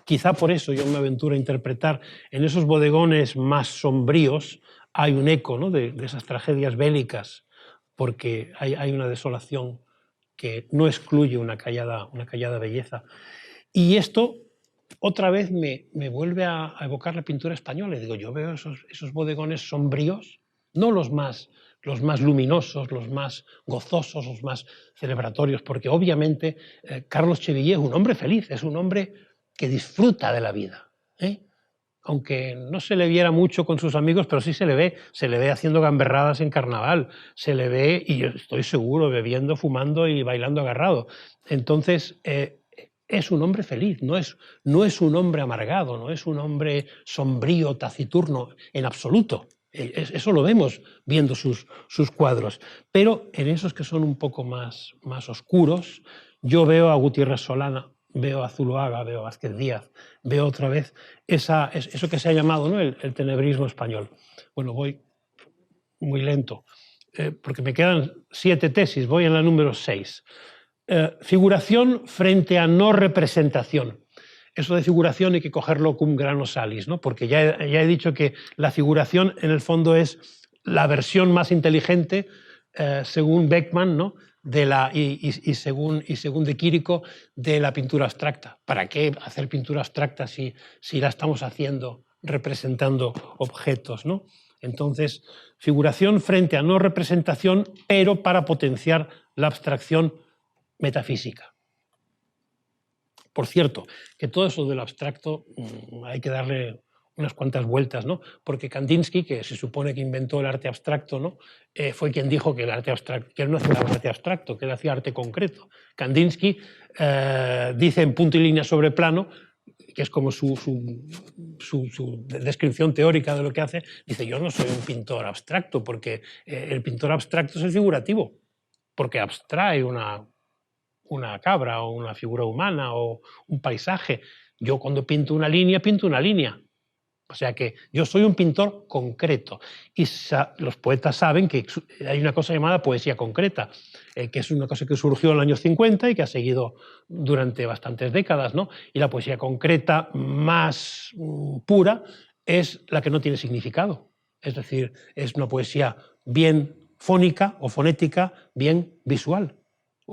[SPEAKER 3] quizá por eso yo me aventuro a interpretar en esos bodegones más sombríos hay un eco, ¿no? de esas tragedias bélicas, porque hay una desolación que no excluye una callada belleza. Y esto otra vez me vuelve a evocar la pintura española. Y digo, yo veo esos bodegones sombríos, no los más luminosos, los más gozosos, los más celebratorios, porque obviamente Carlos Chevilly es un hombre feliz, es un hombre que disfruta de la vida. Aunque no se le viera mucho con sus amigos, pero sí se le ve haciendo gamberradas en carnaval, se le ve, y yo estoy seguro, bebiendo, fumando y bailando agarrado. Entonces, es un hombre feliz, no es un hombre amargado, no es un hombre sombrío, taciturno, en absoluto. Eso lo vemos viendo sus cuadros. Pero en esos que son un poco más oscuros, yo veo a Gutiérrez Solana veo a Zuloaga, veo a Vázquez Díaz, veo otra vez eso que se ha llamado, ¿no?, el tenebrismo español. Bueno, voy muy lento, porque me quedan 7 tesis, voy en la número 6. Figuración frente a no representación. Eso de figuración hay que cogerlo cum grano salis, ¿no?, porque ya he dicho que la figuración en el fondo es la versión más inteligente, según Beckmann, ¿no?, y según de Quirico, de la pintura abstracta. ¿Para qué hacer pintura abstracta si la estamos haciendo representando objetos, ¿no? Entonces, figuración frente a no representación, pero para potenciar la abstracción metafísica. Por cierto, que todo eso del abstracto hay que darle unas cuantas vueltas, ¿no? Porque Kandinsky, que se supone que inventó el arte abstracto, ¿no?, fue quien dijo que el arte abstracto, que él no hacía arte abstracto, que él hacía arte concreto. Kandinsky dice en Punto y Línea sobre Plano, que es como su descripción teórica de lo que hace, dice: yo no soy un pintor abstracto, porque el pintor abstracto es el figurativo, porque abstrae una cabra o una figura humana o un paisaje. Yo cuando pinto una línea, pinto una línea. O sea que yo soy un pintor concreto. Y los poetas saben que hay una cosa llamada poesía concreta, que es una cosa que surgió en los años 50 y que ha seguido durante bastantes décadas, ¿no? Y la poesía concreta más pura es la que no tiene significado. Es decir, es una poesía bien fónica o fonética, bien visual.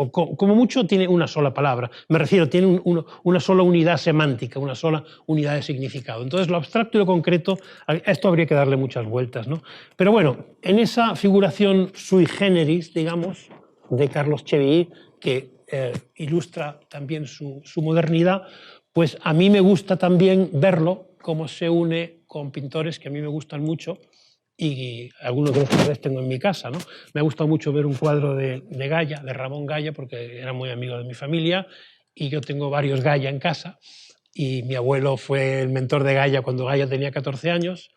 [SPEAKER 3] O como mucho tiene una sola palabra, me refiero, tiene una sola unidad semántica, una sola unidad de significado. Entonces, lo abstracto y lo concreto, a esto habría que darle muchas vueltas, ¿no? Pero bueno, en esa figuración sui generis, digamos, de Carlos Chevilly, que ilustra también su modernidad, pues a mí me gusta también verlo cómo se une con pintores que a mí me gustan mucho, y algunos de los cuales tengo en mi casa, ¿no? Me ha gustado mucho ver un cuadro de Goya, de Ramón Goya, porque era muy amigo de mi familia, y yo tengo varios Goya en casa, y mi abuelo fue el mentor de Goya cuando Goya tenía 14 años,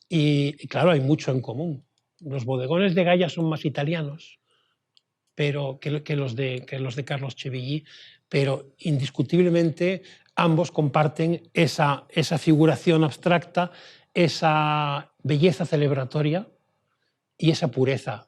[SPEAKER 3] y claro, hay mucho en común. Los bodegones de Goya son más italianos que los de Carlos Chevilly, pero indiscutiblemente ambos comparten esa figuración abstracta, esa belleza celebratoria y esa pureza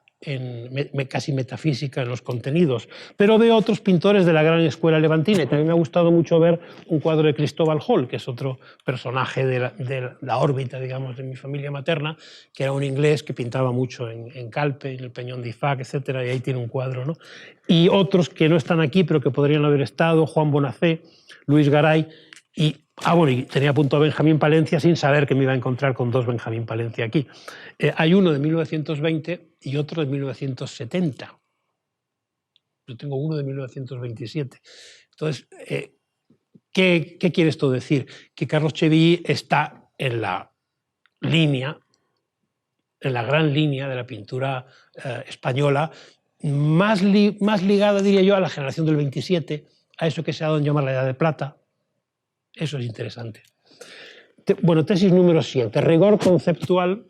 [SPEAKER 3] casi metafísica en los contenidos. Pero veo otros pintores de la gran escuela levantina, y también me ha gustado mucho ver un cuadro de Cristóbal Hall, que es otro personaje de la órbita, digamos, de mi familia materna, que era un inglés que pintaba mucho en Calpe, en el Peñón de Ifac, etc., y ahí tiene un cuadro, ¿no? Y otros que no están aquí, pero que podrían haber estado: Juan Bonafé, Luis Garay, y tenía apuntado a Benjamín Palencia sin saber que me iba a encontrar con 2 Benjamín Palencia aquí. Hay uno de 1920 y otro de 1970. Yo tengo uno de 1927. Entonces, ¿qué quiere esto decir? Que Carlos Chevilly está en la línea, en la gran línea de la pintura española, más ligada, diría yo, a la generación del 27, a eso que se ha dado en llamar la Edad de Plata. Eso es interesante. Bueno, tesis número 7. Rigor conceptual,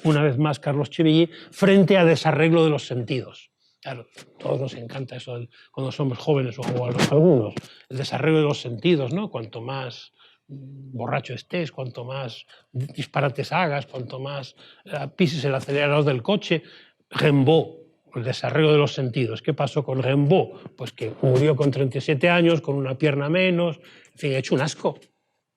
[SPEAKER 3] una vez más Carlos Chevilly, frente a desarreglo de los sentidos. Claro, a todos nos encanta eso cuando somos jóvenes, o algunos, el desarreglo de los sentidos, ¿no? Cuanto más borracho estés, cuanto más disparates hagas, cuanto más pises el acelerador del coche. Rimbaud, el desarreglo de los sentidos. ¿Qué pasó con Rimbaud? Pues que murió con 37 años, con una pierna menos, en fin, hecho un asco.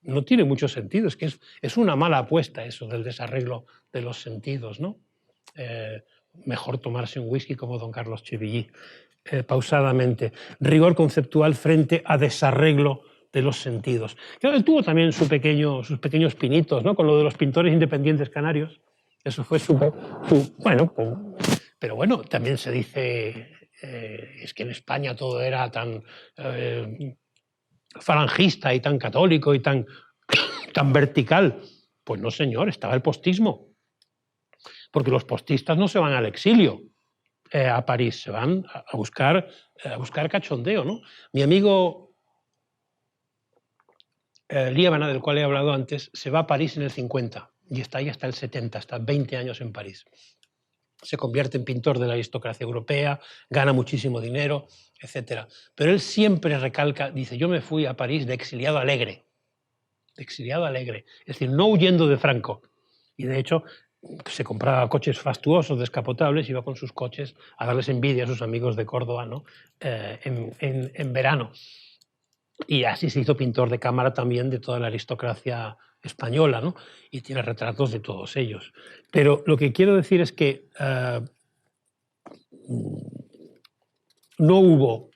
[SPEAKER 3] No tiene mucho sentido, es que es una mala apuesta eso del desarreglo de los sentidos, ¿no? Mejor tomarse un whisky como don Carlos Chevilly, pausadamente. Rigor conceptual frente a desarreglo de los sentidos. Claro, él tuvo también sus pequeños pinitos, ¿no? Con lo de los pintores independientes canarios. Eso fue bueno, pero bueno, también se dice, es que en España todo era tan falangista y tan católico y tan vertical. Pues no, señor, estaba el postismo. Porque los postistas no se van al exilio a París, se van a buscar cachondeo, ¿no? Mi amigo Liébana, del cual he hablado antes, se va a París en el 50 y está ahí hasta el 70, está 20 años en París. se convierte en pintor de la aristocracia europea, gana muchísimo dinero, etc. Pero él siempre recalca, dice, yo me fui a París de exiliado alegre. De exiliado alegre. Es decir, no huyendo de Franco. Y de hecho, se compraba coches fastuosos, descapotables, iba con sus coches a darles envidia a sus amigos de Córdoba, ¿no? En verano. Y así se hizo pintor de cámara también de toda la aristocracia española, ¿no? Y tiene retratos de todos ellos. Pero lo que quiero decir es que no hubo,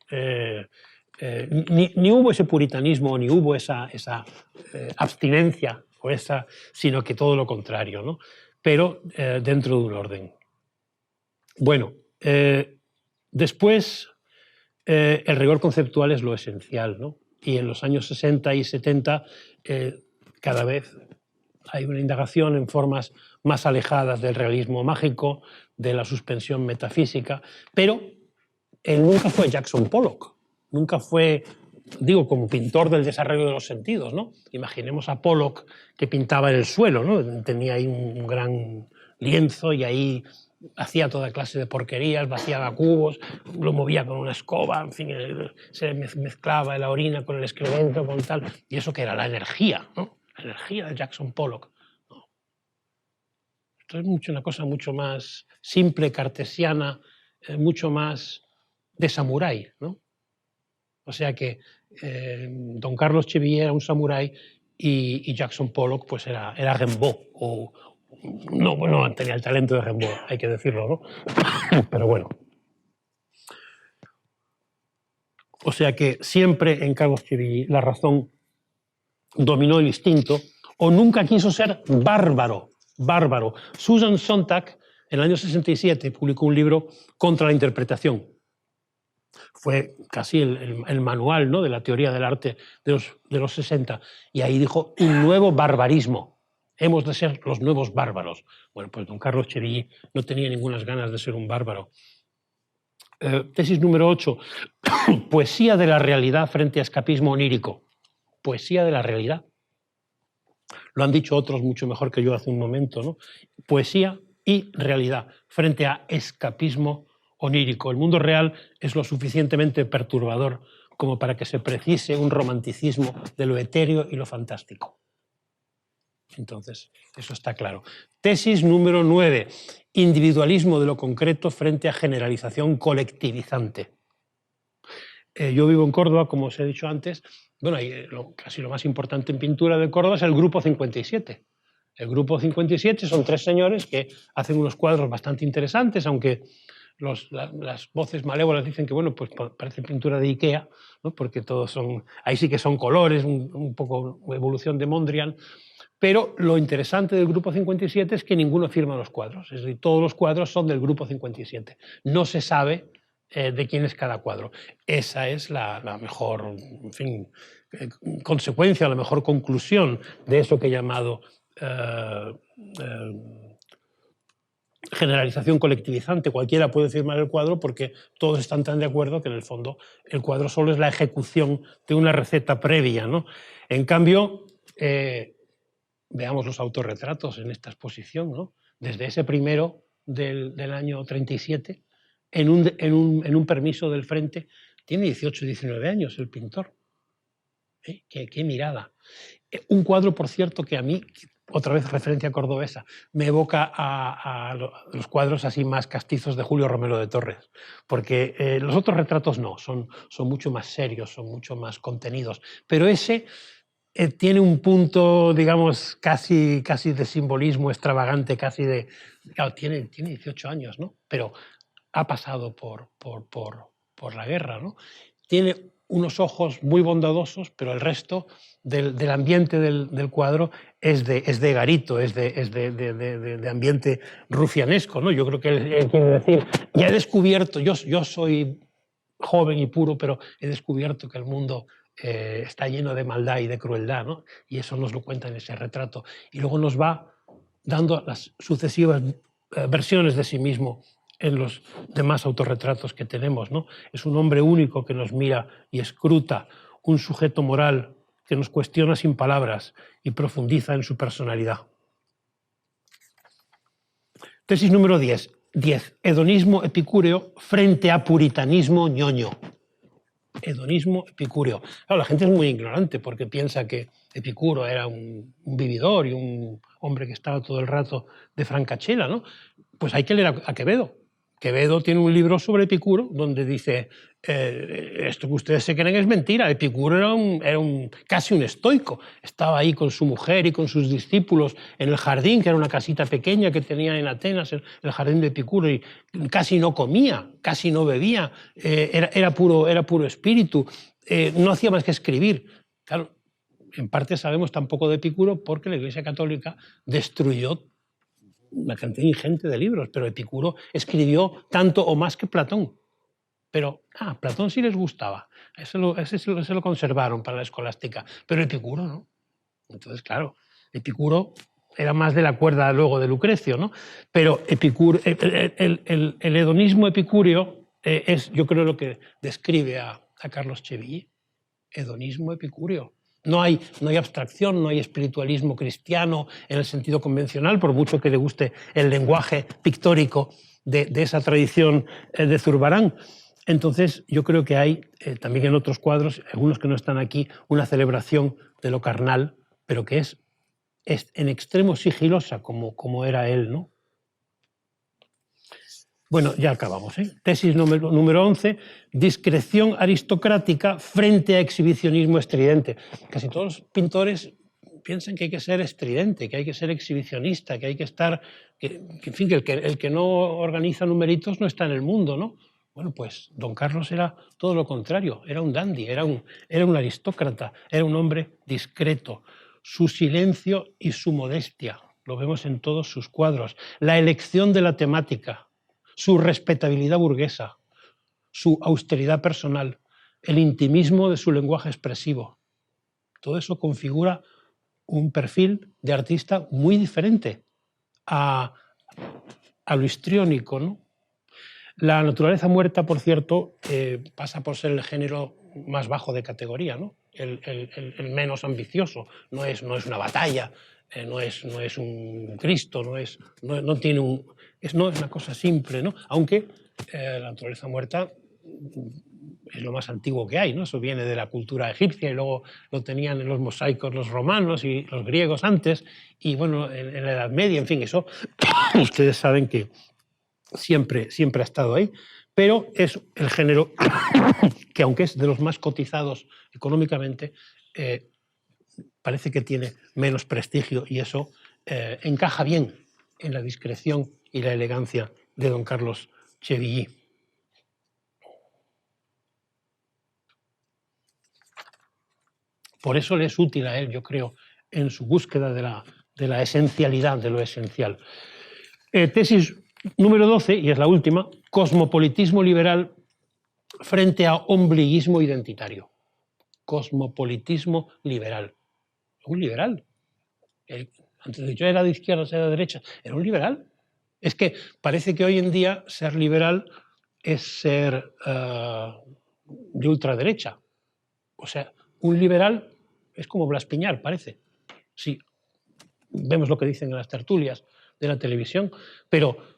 [SPEAKER 3] ni hubo ese puritanismo, ni hubo esa abstinencia, sino que todo lo contrario, ¿no? Pero dentro de un orden. Bueno, después el rigor conceptual es lo esencial, ¿no? Y en los años 60 y 70 cada vez hay una indagación en formas más alejadas del realismo mágico, de la suspensión metafísica, pero él nunca fue Jackson Pollock, nunca fue, digo, como pintor del desarrollo de los sentidos, ¿no? Imaginemos a Pollock que pintaba en el suelo, ¿no? Tenía ahí un gran lienzo y ahí hacía toda clase de porquerías, vaciaba cubos, lo movía con una escoba, en fin, se mezclaba la orina con el excremento, con tal, y eso que era la energía, ¿no? La energía de Jackson Pollock. ¿No? Esto es una cosa mucho más simple, cartesiana, mucho más de samurái, ¿no? O sea que don Carlos Chevillet era un samurái y Jackson Pollock pues era Rimbaud, o no, bueno, tenía el talento de Rimbaud, hay que decirlo, ¿no? Pero bueno. O sea que siempre en Carlos Chevillet la razón dominó el instinto, o nunca quiso ser bárbaro. Susan Sontag, en el año 67, publicó un libro contra la interpretación. Fue casi el manual, ¿no?, de la teoría del arte de los 60. Y ahí dijo, un nuevo barbarismo. Hemos de ser los nuevos bárbaros. Bueno, pues don Carlos Chevillet no tenía ninguna ganas de ser un bárbaro. Tesis número 8. Poesía de la realidad frente a escapismo onírico. Poesía de la realidad. Lo han dicho otros mucho mejor que yo hace un momento, ¿no? Poesía y realidad frente a escapismo onírico. El mundo real es lo suficientemente perturbador como para que se precise un romanticismo de lo etéreo y lo fantástico. Entonces, eso está claro. Tesis número 9. Individualismo de lo concreto frente a generalización colectivizante. Yo vivo en Córdoba, como os he dicho antes. Bueno, casi lo más importante en pintura de Córdoba es el Grupo 57. El Grupo 57 son 3 señores que hacen unos cuadros bastante interesantes, aunque las voces malévolas dicen que, bueno, pues parece pintura de Ikea, ¿no? Porque todos son, ahí sí que son colores, un poco evolución de Mondrian. Pero lo interesante del Grupo 57 es que ninguno firma los cuadros. Es decir, todos los cuadros son del Grupo 57. No se sabe de quién es cada cuadro. Esa es la mejor, en fin, consecuencia, la mejor conclusión de eso que he llamado generalización colectivizante. Cualquiera puede firmar el cuadro porque todos están tan de acuerdo que en el fondo el cuadro solo es la ejecución de una receta previa, ¿no? En cambio, veamos los autorretratos en esta exposición, ¿no? Desde ese primero del año 37, en un permiso del Frente, tiene 18 o 19 años el pintor. Qué mirada. Un cuadro, por cierto, que a mí, otra vez referencia cordobesa, me evoca a los cuadros así más castizos de Julio Romero de Torres, porque los otros retratos no, son mucho más serios, son mucho más contenidos, pero ese tiene un punto, digamos, casi de simbolismo extravagante, casi de... Claro, tiene 18 años, ¿no? Pero ha pasado por la guerra, ¿no? Tiene unos ojos muy bondadosos, pero el resto del ambiente del cuadro es de garito, es de ambiente rufianesco, ¿no? Yo creo que él quiere decir, ya he descubierto, yo soy joven y puro, pero he descubierto que el mundo está lleno de maldad y de crueldad, ¿no? Y eso nos lo cuenta en ese retrato. Y luego nos va dando las sucesivas versiones de sí mismo en los demás autorretratos que tenemos, ¿no? Es un hombre único que nos mira y escruta, un sujeto moral que nos cuestiona sin palabras y profundiza en su personalidad. Tesis número 10. 10. Hedonismo epicúreo frente a puritanismo ñoño. Hedonismo epicúreo. Claro, la gente es muy ignorante porque piensa que Epicuro era un vividor y un hombre que estaba todo el rato de francachela, ¿no? Pues hay que leer a Quevedo. Quevedo tiene un libro sobre Epicuro donde dice, esto que ustedes se creen es mentira, Epicuro era casi un estoico, estaba ahí con su mujer y con sus discípulos en el jardín, que era una casita pequeña que tenía en Atenas, el jardín de Epicuro, y casi no comía, casi no bebía, era puro espíritu, no hacía más que escribir. Claro, en parte sabemos tan poco de Epicuro porque la Iglesia Católica destruyó una cantidad ingente de libros, pero Epicuro escribió tanto o más que Platón. Pero Platón sí les gustaba, ese lo conservaron para la escolástica, pero Epicuro no. Entonces, claro, Epicuro era más de la cuerda luego de Lucrecio, ¿no? Pero Epicuro, el hedonismo epicúreo es, yo creo, lo que describe a Carlos Chevilly. Hedonismo epicúreo. No hay abstracción, no hay espiritualismo cristiano en el sentido convencional, por mucho que le guste el lenguaje pictórico de esa tradición de Zurbarán. Entonces, yo creo que hay también en otros cuadros, algunos que no están aquí, una celebración de lo carnal, pero que es en extremo sigilosa, como era él, ¿no? Bueno, ya acabamos. Tesis número 11, discreción aristocrática frente a exhibicionismo estridente. Casi todos los pintores piensan que hay que ser estridente, que hay que ser exhibicionista, que hay que estar... en fin, que el que no organiza numeritos no está en el mundo, ¿no? Bueno, pues don Carlos era todo lo contrario, era un dandy, era un aristócrata, era un hombre discreto. Su silencio y su modestia, lo vemos en todos sus cuadros. La elección de la temática, su respetabilidad burguesa, su austeridad personal, el intimismo de su lenguaje expresivo. Todo eso configura un perfil de artista muy diferente a lo histriónico, ¿no? La naturaleza muerta, por cierto, pasa por ser el género más bajo de categoría, ¿no? El menos ambicioso. No es una batalla, no es un Cristo, no tiene es una cosa simple, ¿no? Aunque la naturaleza muerta es lo más antiguo que hay, ¿no? Eso viene de la cultura egipcia y luego lo tenían en los mosaicos los romanos y los griegos antes, y bueno, en la Edad Media, en fin, eso ustedes saben que siempre ha estado ahí, pero es el género que, aunque es de los más cotizados económicamente, parece que tiene menos prestigio, y eso encaja bien en la discreción y la elegancia de don Carlos Chevilly. Por eso le es útil a él, yo creo, en su búsqueda de la esencialidad, de lo esencial. Tesis número 12, y es la última, cosmopolitismo liberal frente a ombliguismo identitario. Cosmopolitismo liberal. Un liberal. Antes de yo era de izquierda, era de derecha. Era un liberal. Es que parece que hoy en día ser liberal es ser de ultraderecha. O sea, un liberal es como Blas Piñar, parece. Sí, vemos lo que dicen en las tertulias de la televisión, pero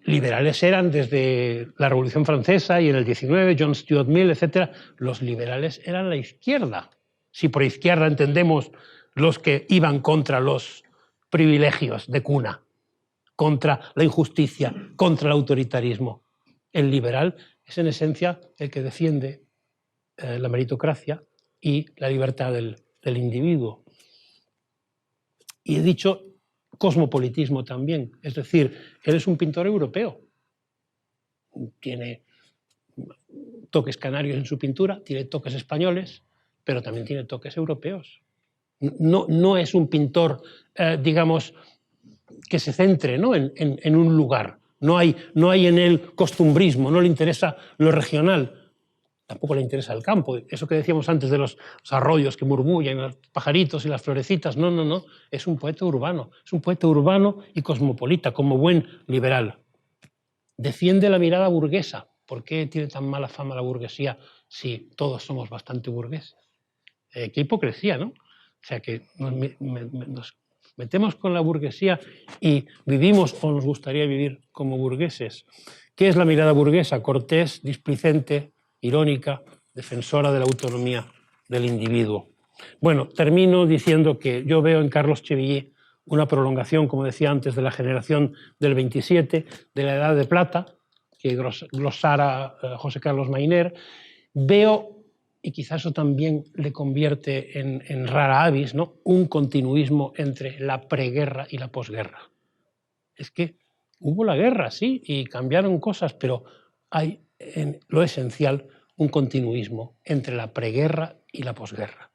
[SPEAKER 3] liberales eran desde la Revolución Francesa y en el 19, John Stuart Mill, etc. Los liberales eran la izquierda. Si por izquierda entendemos los que iban contra los privilegios de cuna, contra la injusticia, contra el autoritarismo. El liberal es en esencia el que defiende la meritocracia y la libertad del individuo. Y he dicho cosmopolitismo también, es decir, él es un pintor europeo. Tiene toques canarios en su pintura, tiene toques españoles, pero también tiene toques europeos. No es un pintor, digamos, que se centre, ¿no?, en un lugar. No hay en él costumbrismo, no le interesa lo regional. Tampoco le interesa el campo. Eso que decíamos antes de los arroyos que murmullan, los pajaritos y las florecitas. No. Es un poeta urbano. Es un poeta urbano y cosmopolita, como buen liberal. Defiende la mirada burguesa. ¿Por qué tiene tan mala fama la burguesía si todos somos bastante burgueses? Qué hipocresía, ¿no? O sea, que metemos con la burguesía y vivimos o nos gustaría vivir como burgueses. ¿Qué es la mirada burguesa? Cortés, displicente, irónica, defensora de la autonomía del individuo. Bueno, termino diciendo que yo veo en Carlos Chevilly una prolongación, como decía antes, de la generación del 27, de la Edad de Plata, que glosara José Carlos Mayner. Veo, y quizás eso también le convierte en rara avis, ¿no?, un continuismo entre la preguerra y la posguerra. Es que hubo la guerra, sí, y cambiaron cosas, pero hay en lo esencial un continuismo entre la preguerra y la posguerra.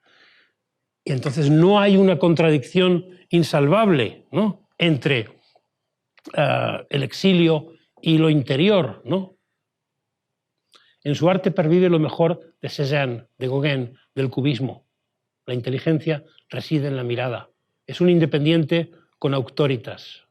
[SPEAKER 3] Y entonces no hay una contradicción insalvable, ¿no?, entre el exilio y lo interior, ¿no? En su arte pervive lo mejor de Cézanne, de Gauguin, del cubismo. La inteligencia reside en la mirada. Es un independiente con auctoritas,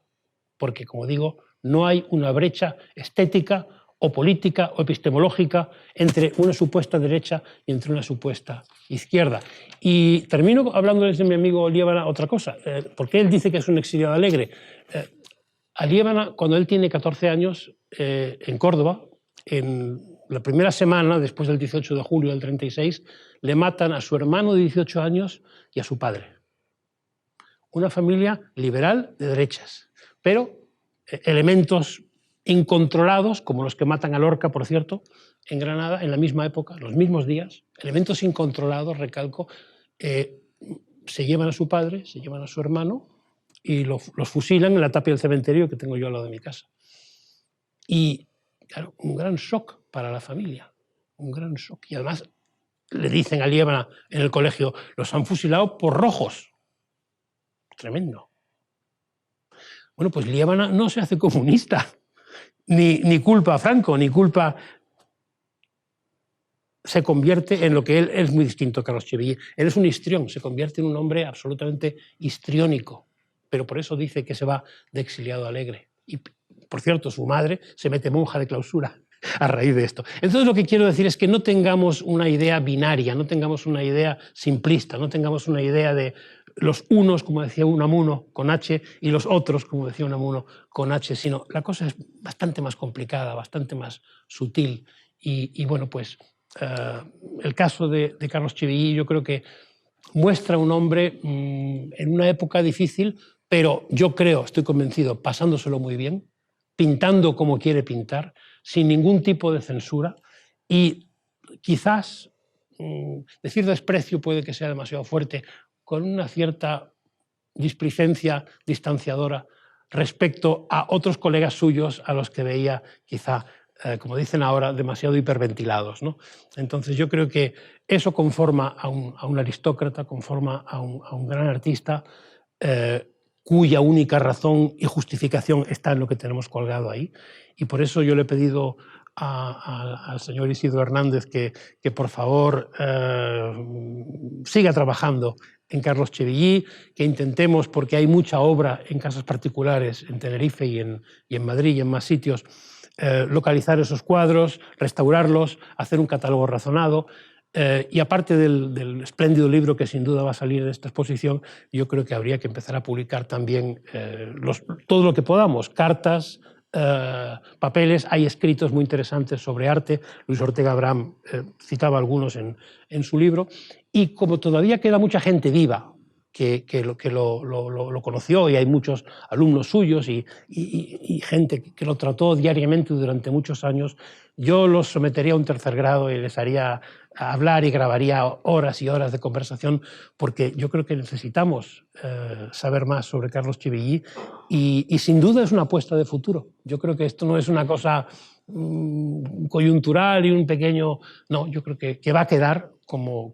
[SPEAKER 3] porque, como digo, no hay una brecha estética o política o epistemológica entre una supuesta derecha y entre una supuesta izquierda. Y termino hablándoles de mi amigo Liébana otra cosa, porque él dice que es un exiliado alegre. A Liébana, cuando él tiene 14 años, en Córdoba, en la primera semana, después del 18 de julio del 36, le matan a su hermano de 18 años y a su padre. Una familia liberal de derechas, pero elementos incontrolados, como los que matan a Lorca, por cierto, en Granada, en la misma época, los mismos días, elementos incontrolados, recalco, se llevan a su padre, se llevan a su hermano y los fusilan en la tapia del cementerio que tengo yo al lado de mi casa. Y, claro, un gran shock para la familia, un gran shock. Y además le dicen a Liébana en el colegio, los han fusilado por rojos. Tremendo. Bueno, pues Liébana no se hace comunista, ni culpa a Franco, ni culpa... Se convierte en lo que él es muy distinto a Carlos Chevilly. Él es un histrión, se convierte en un hombre absolutamente histriónico, pero por eso dice que se va de exiliado alegre. Y, por cierto, su madre se mete monja de clausura a raíz de esto. Entonces lo que quiero decir es que no tengamos una idea binaria, no tengamos una idea simplista, no tengamos una idea de los unos, como decía Unamuno, con H, y los otros, como decía Unamuno, con H, sino la cosa es bastante más complicada, bastante más sutil. Y bueno, pues el caso de Carlos Chevilly yo creo que muestra un hombre en una época difícil, pero yo creo, estoy convencido, pasándoselo muy bien, pintando como quiere pintar, sin ningún tipo de censura, y quizás decir desprecio puede que sea demasiado fuerte, con una cierta displicencia distanciadora respecto a otros colegas suyos a los que veía quizá, como dicen ahora, demasiado hiperventilados, ¿no? Entonces yo creo que eso conforma a un aristócrata, conforma a un gran artista, cuya única razón y justificación está en lo que tenemos colgado ahí. Y por eso yo le he pedido al señor Isidro Hernández que por favor siga trabajando en Carlos Chevilly, que intentemos, porque hay mucha obra en casas particulares en Tenerife y en Madrid y en más sitios, localizar esos cuadros, restaurarlos, hacer un catálogo razonado. Y aparte del espléndido libro que sin duda va a salir de esta exposición, yo creo que habría que empezar a publicar también todo lo que podamos, cartas, papeles. Hay escritos muy interesantes sobre arte. Luis Ortega Abraham citaba algunos en su libro. Y como todavía queda mucha gente viva que lo conoció, y hay muchos alumnos suyos y gente que lo trató diariamente durante muchos años, yo los sometería a un tercer grado y les haría hablar y grabaría horas y horas de conversación, porque yo creo que necesitamos saber más sobre Carlos Chevilly y sin duda es una apuesta de futuro. Yo creo que esto no es una cosa coyuntural y un pequeño... No, yo creo que va a quedar como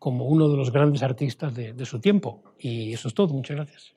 [SPEAKER 3] uno de los grandes artistas de su tiempo. Y eso es todo. Muchas gracias.